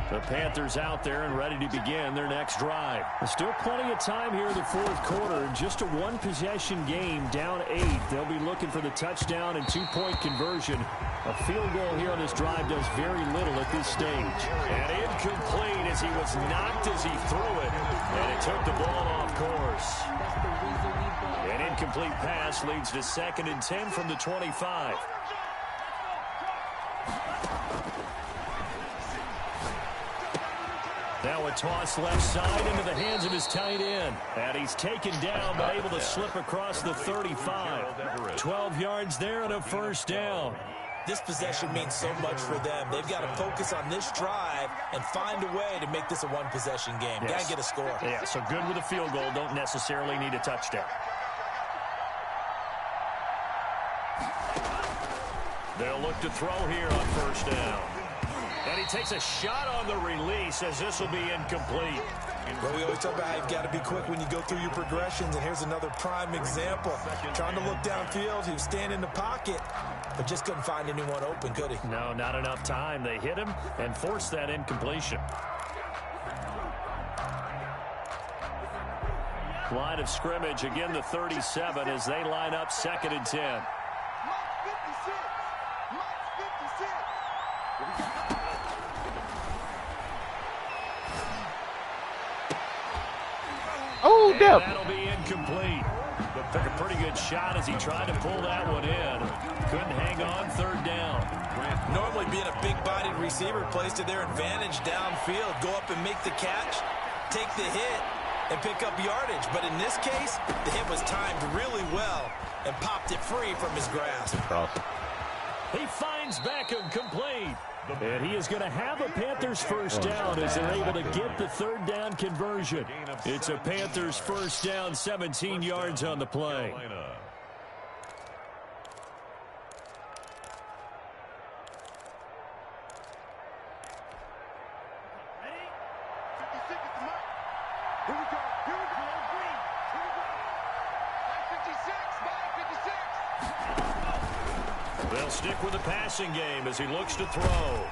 Speaker 3: The Panthers out there and ready to begin their next drive. There's still plenty of time here in the 4th quarter. Just a 1-possession game, down 8. They'll be looking for the touchdown and 2-point conversion. A field goal here on this drive does very little at this stage. And incomplete as he was knocked as he threw it. And it took the ball off course. An incomplete pass leads to 2nd and 10 from the 25. Now a toss left side into the hands of his tight end. And he's taken down, but able to slip across the 35. 12 yards there and a first down.
Speaker 6: This possession means so much for them. They've got to focus on this drive and find a way to make this a one-possession game.
Speaker 3: Yes.
Speaker 6: Got to get a score.
Speaker 3: Yeah, so good with a field goal. Don't necessarily need a touchdown. They'll look to throw here on first down. And he takes a shot on the release as this will be incomplete.
Speaker 6: Well, we always talk about how you've got to be quick when you go through your progressions, and here's another prime example. Trying to look downfield, he was standing in the pocket, but just couldn't find anyone open, could he?
Speaker 3: No, not enough time. They hit him and forced that incompletion. Line of scrimmage, again the 37 as they line up 2nd and 10.
Speaker 8: Oh, damn.
Speaker 3: That'll be incomplete. Took a pretty good shot as he tried to pull that one in. Couldn't hang on, 3rd down.
Speaker 6: Normally being a big-bodied receiver plays to their advantage downfield. Go up and make the catch, take the hit, and pick up yardage. But in this case, the hit was timed really well and popped it free from his grasp.
Speaker 3: He finds Beckham complete. And he is going to have a Panthers first down as they're able to get the 3rd down conversion. It's a Panthers first down, 17 yards on the play. They'll stick with the passing game as he looks to throw.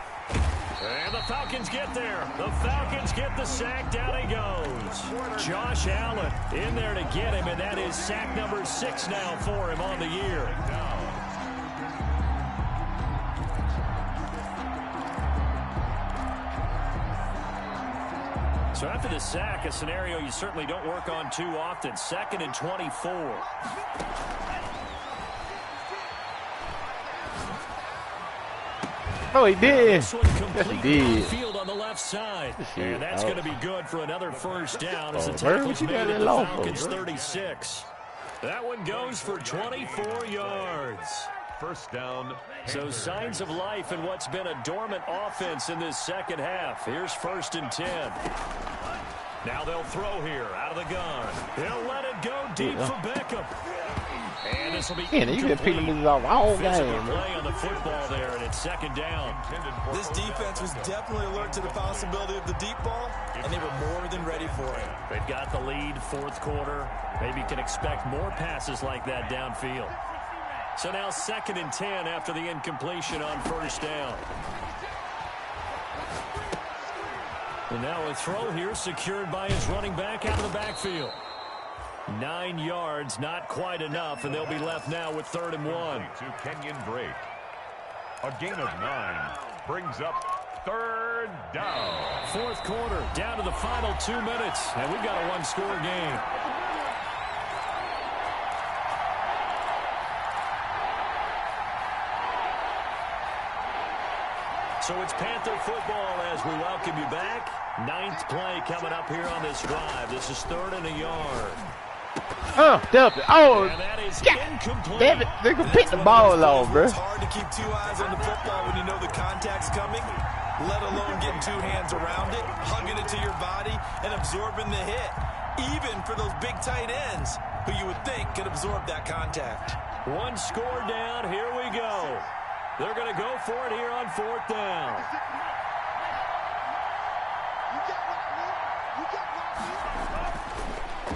Speaker 3: And the Falcons get there. The Falcons get the sack. Down he goes. Josh Allen in there to get him, and that is sack number 6 now for him on the year. So after the sack, a scenario you certainly don't work on too often. 2nd and 24.
Speaker 8: Oh, he did.
Speaker 3: This one
Speaker 8: Yes, he did.
Speaker 3: field on the left side. And that's going to be good for another first down as the
Speaker 8: Where
Speaker 3: tackle's
Speaker 8: would you
Speaker 3: made
Speaker 8: get
Speaker 3: at
Speaker 8: that
Speaker 3: the
Speaker 8: long
Speaker 3: Falcons
Speaker 8: for, bro?
Speaker 3: 36. That one goes for 24 yards.
Speaker 7: First down.
Speaker 3: So signs of life in what's been a dormant offense in this second half. Here's 1st and 10. Now they'll throw here out of the gun. He'll let it go deep for Beckham. And this will be
Speaker 8: Man, you been picking this off all
Speaker 3: physical
Speaker 8: game.
Speaker 3: play on the football there, and it's 2nd down.
Speaker 6: This defense was definitely alert to the possibility of the deep ball, and they were more than ready for it.
Speaker 3: They've got the lead, 4th quarter. Maybe can expect more passes like that downfield. So now 2nd and 10 after the incompletion on first down. And now a throw here secured by his running back out of the backfield. 9 yards, not quite enough, and they'll be left now with 3rd and 1.
Speaker 7: To Kenyon Drake. A gain of 9 brings up 3rd down.
Speaker 3: 4th quarter, down to the final 2 minutes, and we've got a one-score game. So it's Panther football as we welcome you back. 9th play coming up here on this drive. This is 3rd and a yard.
Speaker 8: Oh, dump it. Oh,
Speaker 3: And that is
Speaker 8: God
Speaker 3: incomplete.
Speaker 8: damn it. They can pick the ball off, bro.
Speaker 6: It's hard to keep 2 eyes on the football when you know the contact's coming, let alone getting 2 hands around it, hugging it to your body, and absorbing the hit. Even for those big tight ends who you would think could absorb that contact.
Speaker 3: One score down. Here we go. They're going to go for it here on 4th down.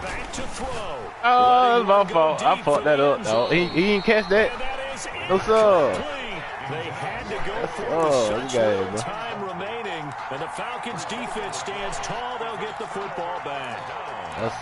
Speaker 3: Back to throw.
Speaker 8: Oh, that's my fault. I fucked that up, though. He didn't catch that. What's up?
Speaker 3: They had to go for
Speaker 8: Oh,
Speaker 3: such
Speaker 8: you got it,
Speaker 3: little
Speaker 8: bro.
Speaker 3: time remaining, and the Falcons defense stands tall. They'll get the football back.
Speaker 8: That's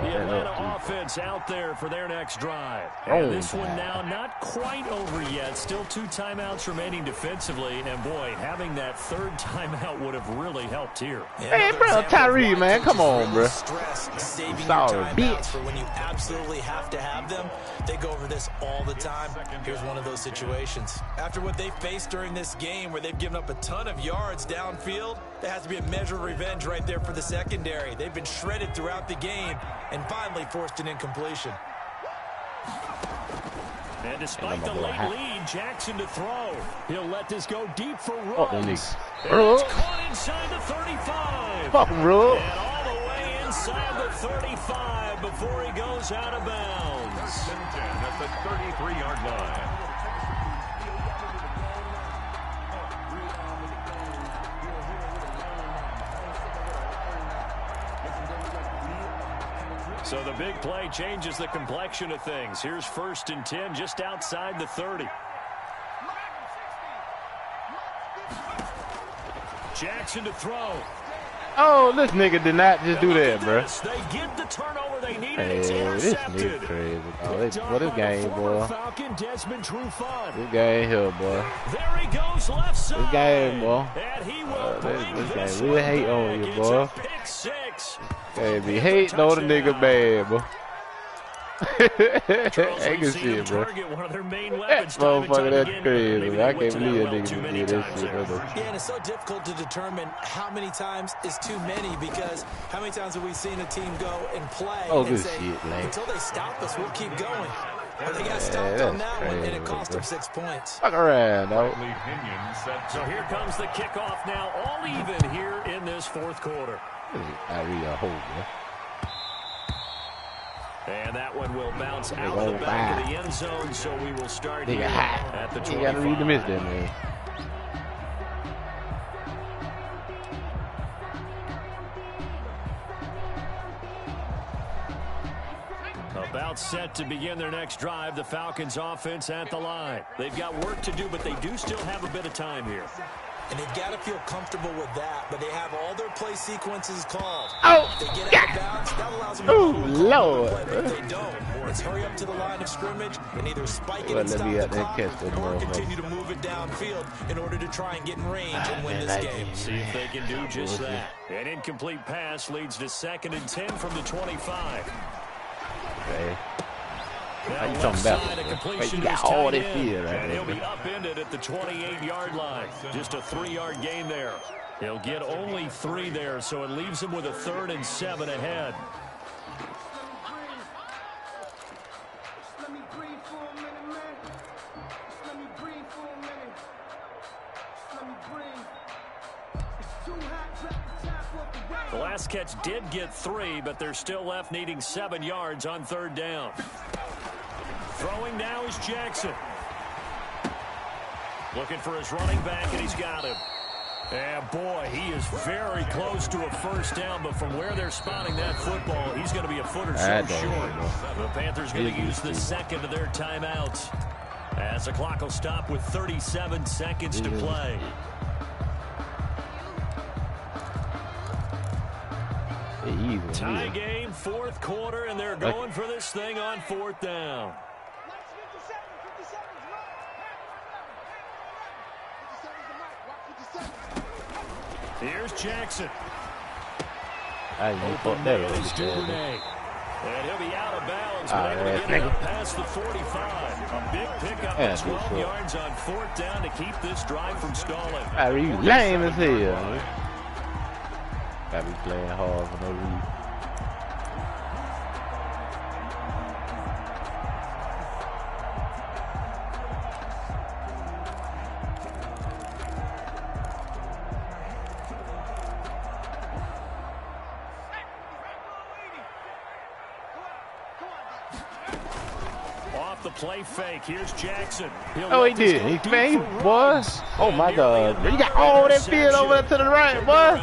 Speaker 3: The Atlanta offense out there for their next drive. And this one now not quite over yet. Still 2 timeouts remaining defensively. And, boy, having that third timeout would have really helped here.
Speaker 8: Hey, bro, Tyree, man. Come on, bro.
Speaker 6: Stress saving your
Speaker 8: Sorry,
Speaker 6: timeouts
Speaker 8: bitch.
Speaker 6: for when you absolutely have to have them. They go over this all the time. Here's one of those situations. After what they faced during this game where they've given up a ton of yards downfield, there has to be a measure of revenge right there for the secondary. They've been shredded throughout the game and finally forced an incompletion.
Speaker 3: And despite the late lead, Jackson to throw. He'll let this go deep for runs. It's caught inside the 35.
Speaker 8: Fucking rub.
Speaker 3: And all the way inside the 35 before he goes out of bounds.
Speaker 7: 10 at the 33-yard line.
Speaker 3: So the big play changes the complexion of things. Here's 1st and 10 just outside the 30. Jackson to throw.
Speaker 8: Oh, this nigga did not just do that, bro.
Speaker 3: They get the turnover they need.
Speaker 8: Hey,
Speaker 3: It's
Speaker 8: this
Speaker 3: intercepted.
Speaker 8: nigga crazy. Oh, what this game, boy?
Speaker 3: Falcon Desmond Trufant.
Speaker 8: This game here, boy.
Speaker 3: There he goes left side.
Speaker 8: This game, boy.
Speaker 3: And he will bring
Speaker 8: this
Speaker 3: this
Speaker 8: game really hate on you,
Speaker 3: back.
Speaker 8: boy.
Speaker 3: It's a pick 6.
Speaker 8: Hey, be hating on the nigga bad, boy. Ain't good shit, bro.
Speaker 3: One of their main
Speaker 8: That
Speaker 3: weapons, time and time
Speaker 8: motherfucker, that's
Speaker 3: again.
Speaker 8: crazy.
Speaker 3: Maybe
Speaker 8: I
Speaker 3: they
Speaker 8: can't
Speaker 3: went to that
Speaker 8: believe
Speaker 3: well
Speaker 8: that
Speaker 3: too
Speaker 8: nigga
Speaker 3: many
Speaker 8: did that
Speaker 3: times
Speaker 8: shit,
Speaker 3: there.
Speaker 8: brother.
Speaker 6: Yeah, and it's so difficult to determine how many times is too many because how many times have we seen a team go and play and
Speaker 8: good
Speaker 6: say,
Speaker 8: shit, man.
Speaker 6: until they stop us, we'll keep going. But they got stopped on that one, and it cost them 6 points.
Speaker 8: Fuck around, dog.
Speaker 3: So here comes the kickoff now, all even here in this 4th quarter.
Speaker 8: I read a hole, bro.
Speaker 3: And that one will bounce out of the back of the end zone, so we will start here at the 25.
Speaker 8: You gotta read the miss there, man.
Speaker 3: About set to begin their next drive, the Falcons offense at the line. They've got work to do, but they do still have a bit of time here.
Speaker 6: And they've got to feel comfortable with that, but they have all their play sequences called.
Speaker 8: Oh,
Speaker 6: they get out of bounds, that allows them to
Speaker 8: Lord.
Speaker 6: play, but if they don't, it's hurry up to the line of scrimmage and either spike it and
Speaker 8: Let
Speaker 6: stop
Speaker 8: me
Speaker 6: the
Speaker 8: out there
Speaker 6: clock,
Speaker 8: catch that
Speaker 6: or
Speaker 8: motherfucker.
Speaker 6: continue to move it downfield in order to try and get in range and win this game.
Speaker 3: See if they can do just that. An incomplete pass leads to 2nd and 10 from the 25.
Speaker 8: Okay.
Speaker 3: Now
Speaker 8: How you
Speaker 3: left
Speaker 8: talking
Speaker 3: side,
Speaker 8: about?
Speaker 3: a
Speaker 8: Hey,
Speaker 3: completion
Speaker 8: you
Speaker 3: to
Speaker 8: got
Speaker 3: his
Speaker 8: all
Speaker 3: tight
Speaker 8: that
Speaker 3: end,
Speaker 8: fear right
Speaker 3: and he'll
Speaker 8: there.
Speaker 3: be upended at the 28-yard line. Just a 3-yard gain there. He'll get only 3 there, so it leaves him with a 3rd and 7 ahead. The last catch did get 3, but they're still left needing 7 yards on 3rd down. Throwing now is Jackson. Looking for his running back, and he's got him. And, boy, he is very close to a 1st down, but from where they're spotting that football, he's going to be a foot or so short. The Panthers going to use the 2nd of their timeouts as the clock will stop with 37 seconds to play. Tie game, 4th quarter, and they're going for this thing on 4th down. Here's Jackson.
Speaker 8: Open that
Speaker 3: is Duvernay. And he'll be out of bounds, but able to get it up past the 45. A big pickup of 12 yards on 4th down to keep this drive from stalling.
Speaker 8: Are you lame as hell, man? Gotta be playing hard for no reason.
Speaker 3: Off the play fake, here's Jackson.
Speaker 8: He did. He made, boy. Oh my God. You got all that field over there to the right, boy.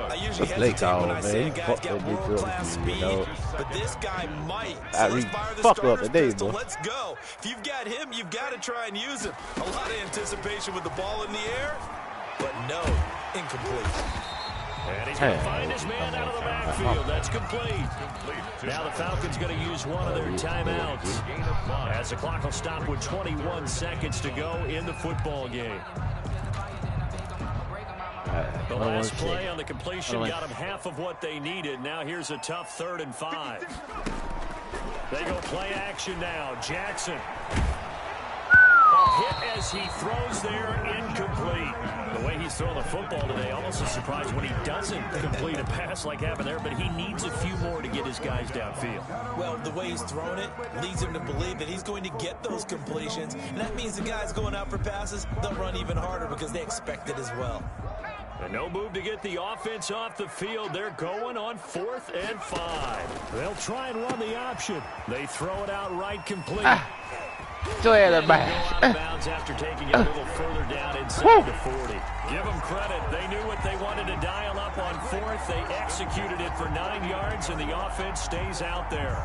Speaker 6: I usually hesitate when I say a guy's got world-class speed, but this guy might. So let's fire the starter's pistol. Let's go. If you've got him, you've got to try and use him. A lot of anticipation with the ball in the air, but no, incomplete.
Speaker 3: And he's going to find his man out of the backfield. That's complete. Now the Falcons going to use one of their timeouts as the clock will stop with 21 seconds to go in the football game. The last play on the completion got them half of what they needed. Now here's a tough 3rd and 5. They go play action now. Jackson. Hit as he throws there, incomplete. The way he's throwing the football today, almost a surprise when he doesn't complete a pass like happened there, but he needs a few more to get his guys downfield.
Speaker 6: Well, the way he's throwing it leads him to believe that he's going to get those completions, and that means the guys going out for passes, they'll run even harder because they expect it as well.
Speaker 3: And no move to get the offense off the field. They're going on 4th and 5. They'll try and run the option. They throw it out right complete.
Speaker 8: Go ahead,
Speaker 3: Out of bounds after taking it a little further down inside the 40. Give them credit. They knew what they wanted to dial up on 4th. They executed it for 9 yards, and the offense stays out there.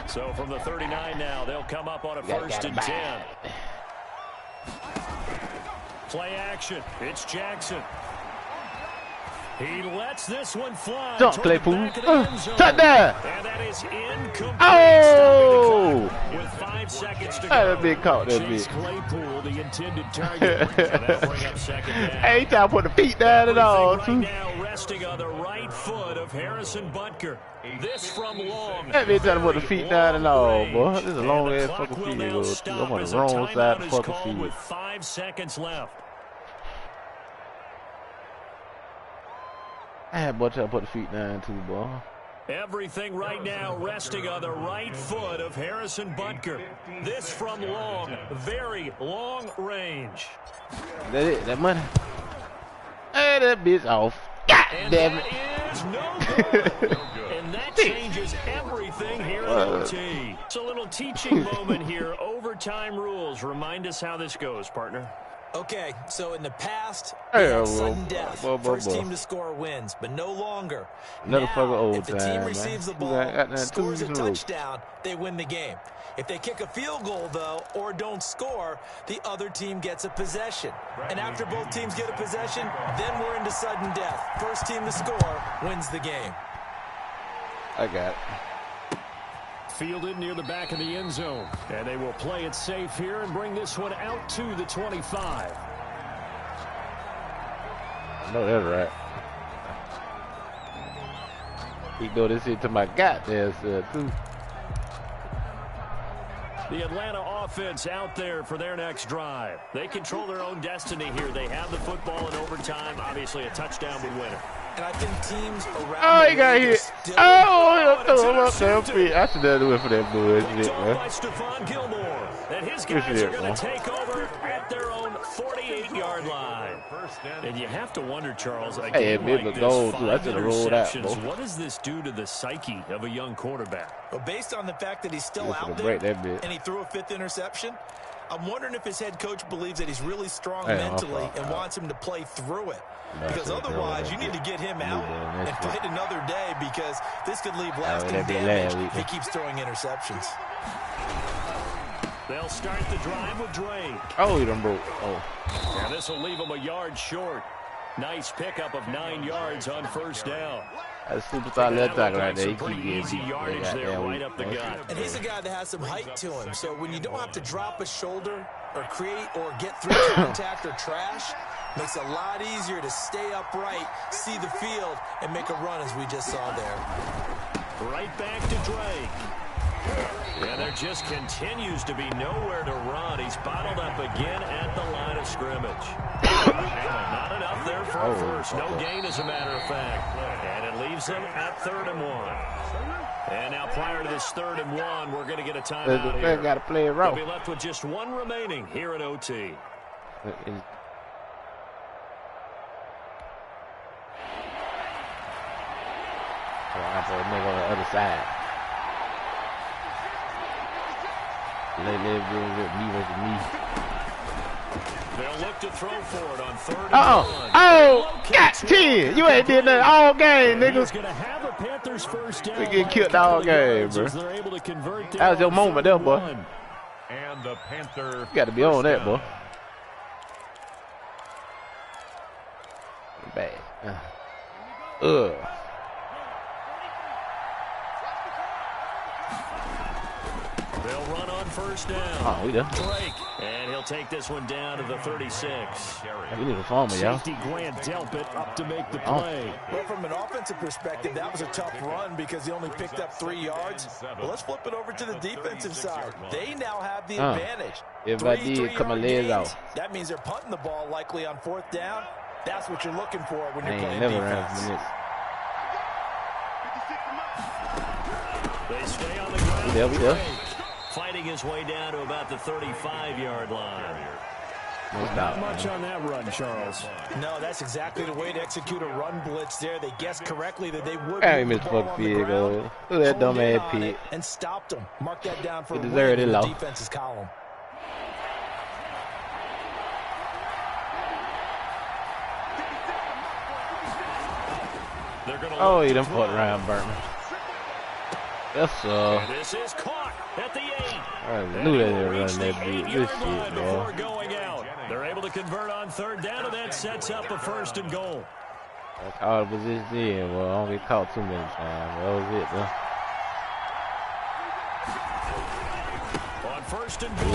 Speaker 3: So from the 39 now, they'll come up on a 1st and 10. Play action. It's Jackson. He lets this one fly.
Speaker 8: Don't play fool. Touchdown.
Speaker 3: And that is incomplete.
Speaker 8: Oh!
Speaker 3: With 5 seconds to go.
Speaker 8: That big caught that
Speaker 3: Chase
Speaker 8: big.
Speaker 3: Claypool, the intended target. And that'll bring up 2nd down.
Speaker 8: Hey, he trying to put the feet down at all,
Speaker 3: Right
Speaker 8: too.
Speaker 3: now resting on the right foot of Harrison Butker. This from long.
Speaker 8: That bitch trying to put the feet down and all, boy. This is a long ass fucking field. I'm on the wrong side of the fucking field.
Speaker 3: With 5 seconds left.
Speaker 8: I had boy trying to put the feet down too, boy.
Speaker 3: Everything right now resting on the right foot of Harrison Butker. This from long, very long range.
Speaker 8: That it? That money? Hey, that bitch off. God damn it.
Speaker 3: Is no good. And that changes everything here at OT. It's a little teaching moment here. Overtime rules. Remind us how this goes, partner.
Speaker 6: Okay, so in the past, we had sudden death. First team to score wins, but no longer.
Speaker 8: Another fucking
Speaker 6: Now,
Speaker 8: old
Speaker 6: if the team receives the ball, scores a touchdown, they win the game. If they kick a field goal, though, or don't score, the other team gets a possession. And after both teams get a possession, then we're into sudden death. First team to score wins the game.
Speaker 8: I got it.
Speaker 3: Fielded near the back of the end zone. And they will play it safe here and bring this one out to the 25.
Speaker 8: I know that's right. He do this shit to my goddamn self, too.
Speaker 3: The Atlanta offense out there for their next drive. They control their own destiny here. They have the football in overtime. Obviously, a touchdown would win it.
Speaker 6: And I think teams around
Speaker 8: Oh, he got hit. Oh, he threw him up there. I should have went for that bullshit, man.
Speaker 3: By Stephon Gilmore. And his guys are going to take over at their own 48-yard line. And you have to wonder, Charles, a game like this, 5 interceptions, what does this do to the psyche of a young quarterback?
Speaker 6: Well, based on the fact that he's still out there and he threw a 5th interception, I'm wondering if his head coach believes that he's really strong mentally and wants him to play through it. Because otherwise, you need to get him out and fight another day, because this could leave lasting damage if he keeps throwing interceptions.
Speaker 3: They'll start the drive with Drake.
Speaker 8: Oh, he done broke. Oh.
Speaker 3: And this will leave him a yard short. Nice pickup of 9 yards on first down.
Speaker 8: That's superstar left tackle right there. He
Speaker 3: pretty easy yardage there right up the gut.
Speaker 6: And he's a guy that has some height to him. So when you don't have to drop a shoulder or create or get through contact or trash, makes it a lot easier to stay upright, see the field, and make a run as we just saw there.
Speaker 3: Right back to Drake. Yeah, there just continues to be nowhere to run. He's bottled up again at the line of scrimmage. Not enough there for a first. No gain, as a matter of fact. And it leaves them at 3rd and 1. And now prior to this 3rd and 1, we're going to get a timeout here.
Speaker 8: Got to play it right.
Speaker 3: They'll be left with just 1 remaining here at OT.
Speaker 8: I put a nigga on the other side. Let me versus me.
Speaker 3: They'll look to throw for it on 3rd and 1.
Speaker 8: Oh, God, 10. You ain't did nothing all game, nigga.
Speaker 3: He's going to have a Panthers first down.
Speaker 8: We get killed all game, bro. That was your moment there, boy.
Speaker 7: And the Panther.
Speaker 8: You got to be on that, boy. Bad.
Speaker 3: They'll run on first down.
Speaker 8: Oh, we done.
Speaker 3: Drake, and he'll take this one down to the 36.
Speaker 8: We need a farmer, y'all.
Speaker 3: Safety Grant Delpit up to make the play.
Speaker 6: Well, from an offensive perspective, that was a tough run because he only picked up 3 yards. Well, let's flip it over to the defensive side. They now have the advantage.
Speaker 8: If I did, cut my legs out.
Speaker 6: That means they're punting the ball likely on 4th down. That's what you're looking for when you're playing
Speaker 8: never
Speaker 6: defense.
Speaker 3: They stay on the ground.
Speaker 8: There we go.
Speaker 3: Fighting his way down to about the 35-yard line.
Speaker 4: Not much on that run, Charles.
Speaker 6: No, that's exactly the way to execute a run blitz there. They guessed correctly that they would
Speaker 8: I
Speaker 6: move
Speaker 8: missed
Speaker 6: the ball
Speaker 8: fuck
Speaker 6: on the
Speaker 8: field goal.
Speaker 6: ground,
Speaker 8: Look at that dumb
Speaker 6: honed in
Speaker 8: ass
Speaker 6: on it,
Speaker 8: Pete.
Speaker 6: and stopped them. Mark that down for
Speaker 8: He
Speaker 6: a
Speaker 8: deserved
Speaker 6: win
Speaker 8: it
Speaker 6: in the
Speaker 8: low.
Speaker 6: defense's column.
Speaker 8: Oh, he done fucked around, Burton. Yes, sir.
Speaker 3: This is caught at the 8.
Speaker 8: I knew they were running that beat. Good shit,
Speaker 3: Before
Speaker 8: man.
Speaker 3: going out. They're able to convert on 3rd down, and that sets up a 1st and goal.
Speaker 8: I called the position in. Well, I don't get caught too many times. That was it, though.
Speaker 3: On 1st and goal,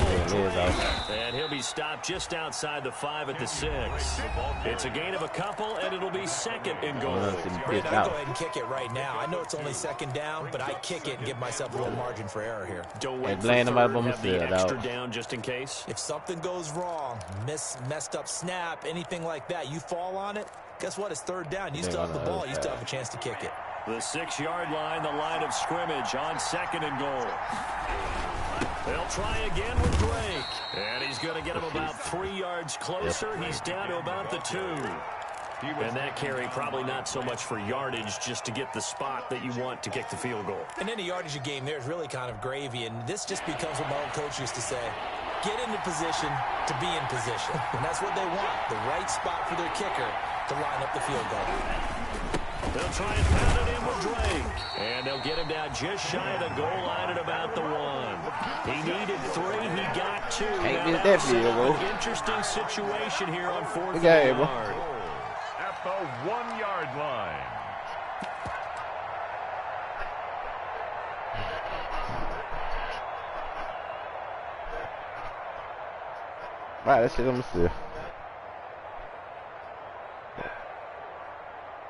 Speaker 3: and he'll be stopped just outside the 5 at the 6. It's a gain of a couple, and it'll be 2nd and goal.
Speaker 6: Brandon, I'll go ahead and kick it right now. I know it's only 2nd down, but I kick it and give myself a little margin for error here.
Speaker 3: Don't wait for
Speaker 8: blame them out
Speaker 3: third,
Speaker 8: by
Speaker 3: have the
Speaker 8: myself,
Speaker 3: extra
Speaker 8: dog.
Speaker 3: down just in case.
Speaker 6: If something goes wrong, messed up snap, anything like that, you fall on it, guess what? It's 3rd down. You still have the ball. You still have a chance to kick it.
Speaker 3: The 6-yard line, the line of scrimmage on 2nd and goal. They'll try again with Drake. And he's going to get him about 3 yards closer. He's down to about the 2. And that carry probably not so much for yardage, just to get the spot that you want to kick the field goal.
Speaker 6: And any yardage you game there is really kind of gravy. And this just becomes what my old coach used to say. Get into position to be in position. And that's what they want. The right spot for their kicker to line up the field goal.
Speaker 3: They'll try and pound it in with Drake. And they'll get him down just shy of the goal line at about the 1. He needed 3. He got 2.
Speaker 8: Ain't get that field goal.
Speaker 3: Interesting situation here on 4th and
Speaker 8: Okay,
Speaker 3: yard.
Speaker 7: At the 1-yard line.
Speaker 8: Right, that shit I'm still.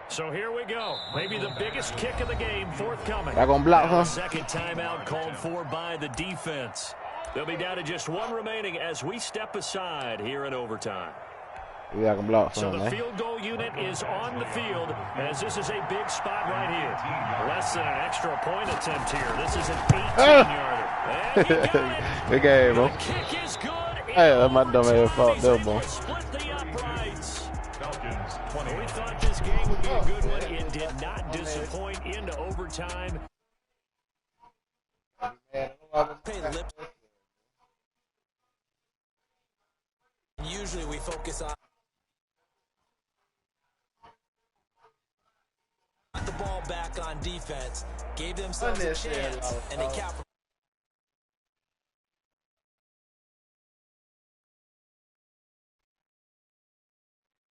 Speaker 3: So here we go. Maybe the biggest kick of the game forthcoming.
Speaker 8: Y'all gonna block, huh?
Speaker 3: Second timeout called for by the defense. They'll be down to just 1 remaining as we step aside here in overtime.
Speaker 8: We got to block
Speaker 3: So
Speaker 8: something,
Speaker 3: the
Speaker 8: man.
Speaker 3: field goal unit is on the field as this is a big spot right here. Less than an extra point attempt here. This is an 18-yarder. And he got it.
Speaker 8: Good game, bro.
Speaker 3: The kick is good.
Speaker 8: Hey, that's my dumb ass fault there, bro.
Speaker 3: Split the uprights. We thought this game would be a good one. It did not disappoint into overtime.
Speaker 6: Usually we focus on the ball back on defense, gave themselves a chance, and they capitalized.